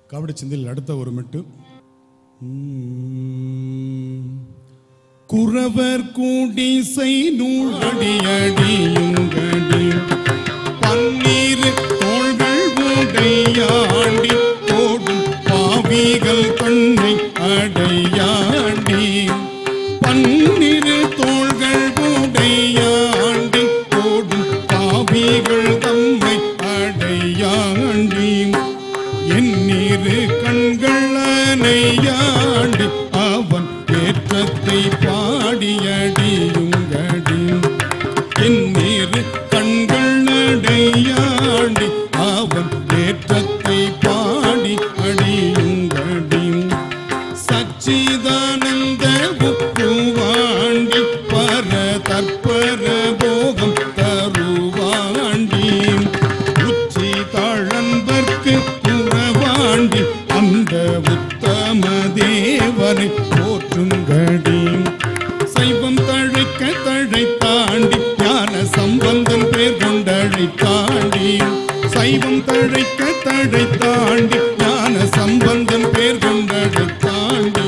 காவடி சிந்தில் அடுத்த ஒரு மெட்டு. குறவர் கூடிசை நூலடியடியுங்கடி பன்னீர் தோள்கள் உடையாண்டி ஓடும் பாவிகள் கண்ணை அடையாண்டி பன்னீர் தோள்கள் உடையாண்டி ஓடும் பாவிகள் தம்மை அடையாண்டி எண்ணீரு கண்கள் அணையாண்டி அவன் ஏற்றத்தை பாடியடியுங்கடி எண்ணீரு கண்கள் அடையாண்டி அவன் ஏற்றத்தை பாடி அடியுங்கடி சச்சிதானந்த உப்புவாண்டி பர தற்பர போகம் தருவாண்டி உச்சி தாழம்பர்க்கு உறவாண்டி அந்த உத்தம தேவனை போற்றுங்கடி சைவம் தழைக்க தழைத்தாண்டி ஞான சம்பந்தம் பேர் கொண்டழைத்தாண்டி சைவம் தழைக்க தழைத்தாண்டி ஞான சம்பந்தம் பேர் கொண்டழைத்தாண்டி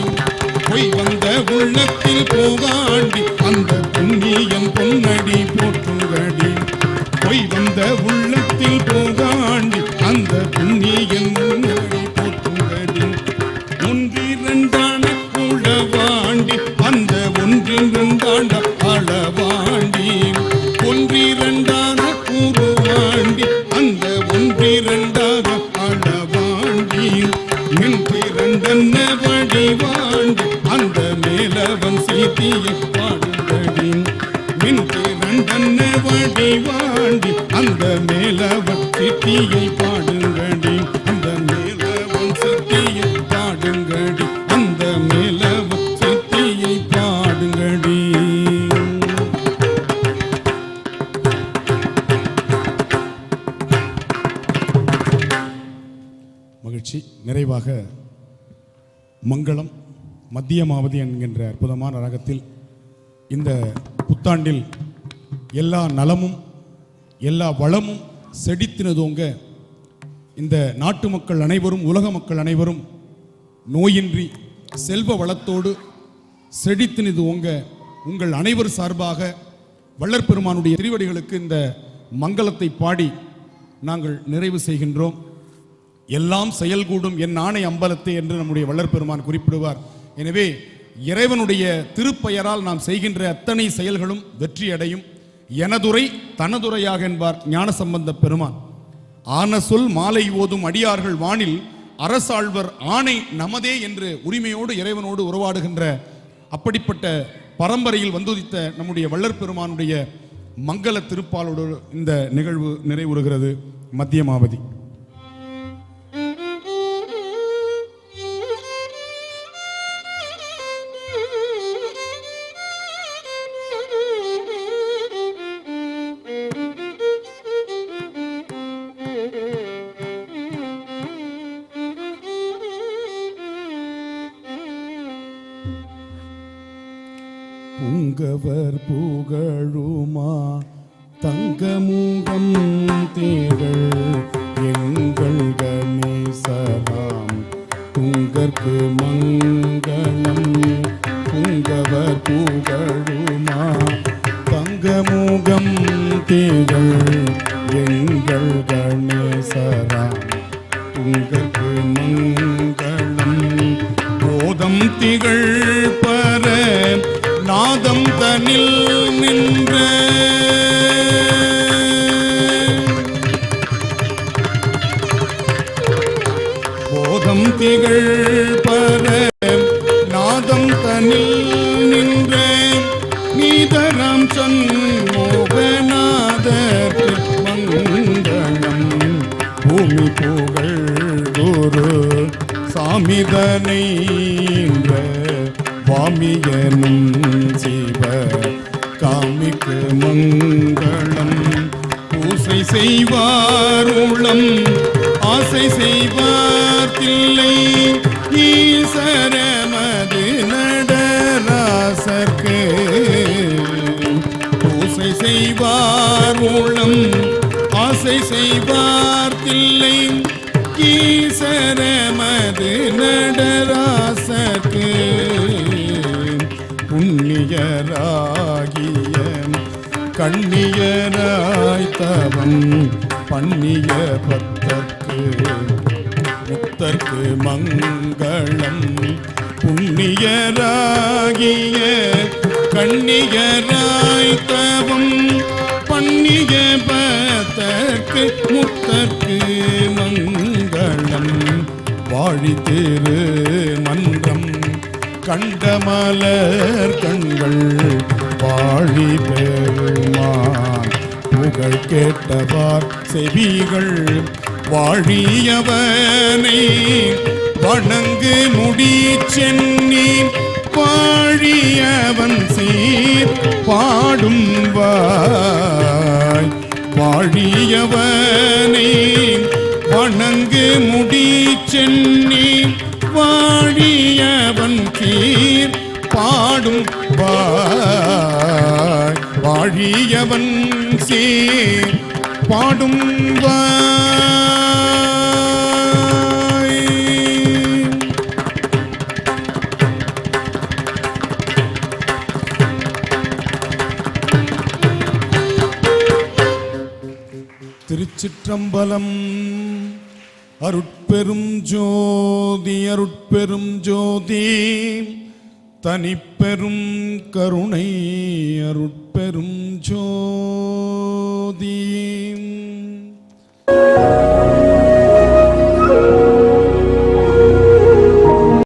பொய் வந்த உள்ளத்தில் போகாண்டி அந்த புண்ணியம் பொன்னடி போற்றுங்கடி பொய் வந்த உள்ளத்தில் போகாண்டி அந்த புண்ணியம் பொன்னடி போற்றுங்கடி ஒன்றிரண்டான குளவாண்டி அந்த ஒன்று ஒன்றிரண்டாண்ட அளவாண்டி ஒன்றிரண்டான உருவாண்டி அந்த ஒன்றிரண்டாக அளவாண்டி நின்றிரண்டன்ன வடிவாண்டி அந்த மேலவன் சீத்தியை பாடுங்கடி நின்றிரண்டன்ன வடிவாண்டி அந்த மேலவன் சீத்தியை பாடுங்கடி அந்த மேலவன் சீத்தியை பாடுங்கடி அந்த மேலவன் சீத்தியை பாடுங்கடி. மகிழ்ச்சி. நிறைவாக மங்களம் மத்தியமாவதி என்கின்ற அற்புதமான ராகத்தில் இந்த புத்தாண்டில் எல்லா நலமும் எல்லா வளமும் செழித்தினதோங்க இந்த நாட்டு மக்கள் அனைவரும் உலக மக்கள் அனைவரும் நோயின்றி செல்வ வளத்தோடு செழித்தினது ஓங்க உங்கள் அனைவர் சார்பாக வள்ளற்பெருமானுடைய திருவடிகளுக்கு இந்த மங்களத்தை பாடி நாங்கள் நிறைவு செய்கின்றோம். எல்லாம் செயல்கூடும் என் ஆணை அம்பலத்தை என்று நம்முடைய வள்ளற்பெருமான் குறிப்பிடுவார். எனவே இறைவனுடைய திருப்பெயரால் நாம் செய்கின்ற அத்தனை செயல்களும் வெற்றியடையும். எனதுரை தனதுரையாக என்பார் ஞானசம்பந்த பெருமான். ஆன சொல் மாலை ஓதும் அடியார்கள் வானில் அரசாழ்வர் ஆணை நமதே என்று உரிமையோடு இறைவனோடு உறவாடுகின்ற அப்படிப்பட்ட பரம்பரையில் வந்துதித்த நம்முடைய வள்ளற்பெருமானுடைய மங்கள திருப்பாலோடு இந்த நிகழ்வு நிறைவுறுகிறது. மத்தியமாவதி. புங்கவர் புகழுமா தங்கமுகம் தேடல் எங்கள் கணேசராம் துங்கற்கு மங்களம். புங்கவர் புகழுமா தங்கமுகம் தேடல் எங்கள் கணேசராம் துங்கற்கு மங்களம். போதம் திகழ் பர நாதம் தனில் நின்ற போதம் திகழ் பர நாதம் தனில் நின்ற நீதராம் சண்முகநாதர் மங்களம். பூமி புகழ் குரு சாமிதனை வாமியனும் சிவ காமிக்கு மங்களம். பூசை செய்வார் உளம் ஆசை செய்வார் தில்லை ஈசரமது நடராசர்க்கு. பூசை செய்வார் உளம் ஆசை செய்வார் தில்லை ஈசரமது நடராசர்க்கு. புண்ணியராகிய கண்ணியராய் தவம் பண்ணிய பக்தர்க்கு முத்தர்க்கு மங்களம். புண்ணியராகிய கண்ணியராய் தவம் பண்ணிய பக்தர்க்கு முத்தர்க்கு மங்களம். வாழி திரு மன்றம் கண்டமலர் கண்கள் வாழி பெருமான் புகழ் கேட்டவார் செவிகள் வாழியவனை வணங்கு முடி சென்னி வாழியவன் சீர் பாடும் வாய். வாழியவனை வணங்கு முடி சென்னி வாழியவன் சீர் பாடும் வாய். வாழியவன் சீர் பாடும் வாய். திருச்சிற்றம்பலம். அருட்பெரும் ஜோதி அருட்பெரும் ஜோதி தனிப்பெரும் கருணை அருட்பெரும் ஜோதி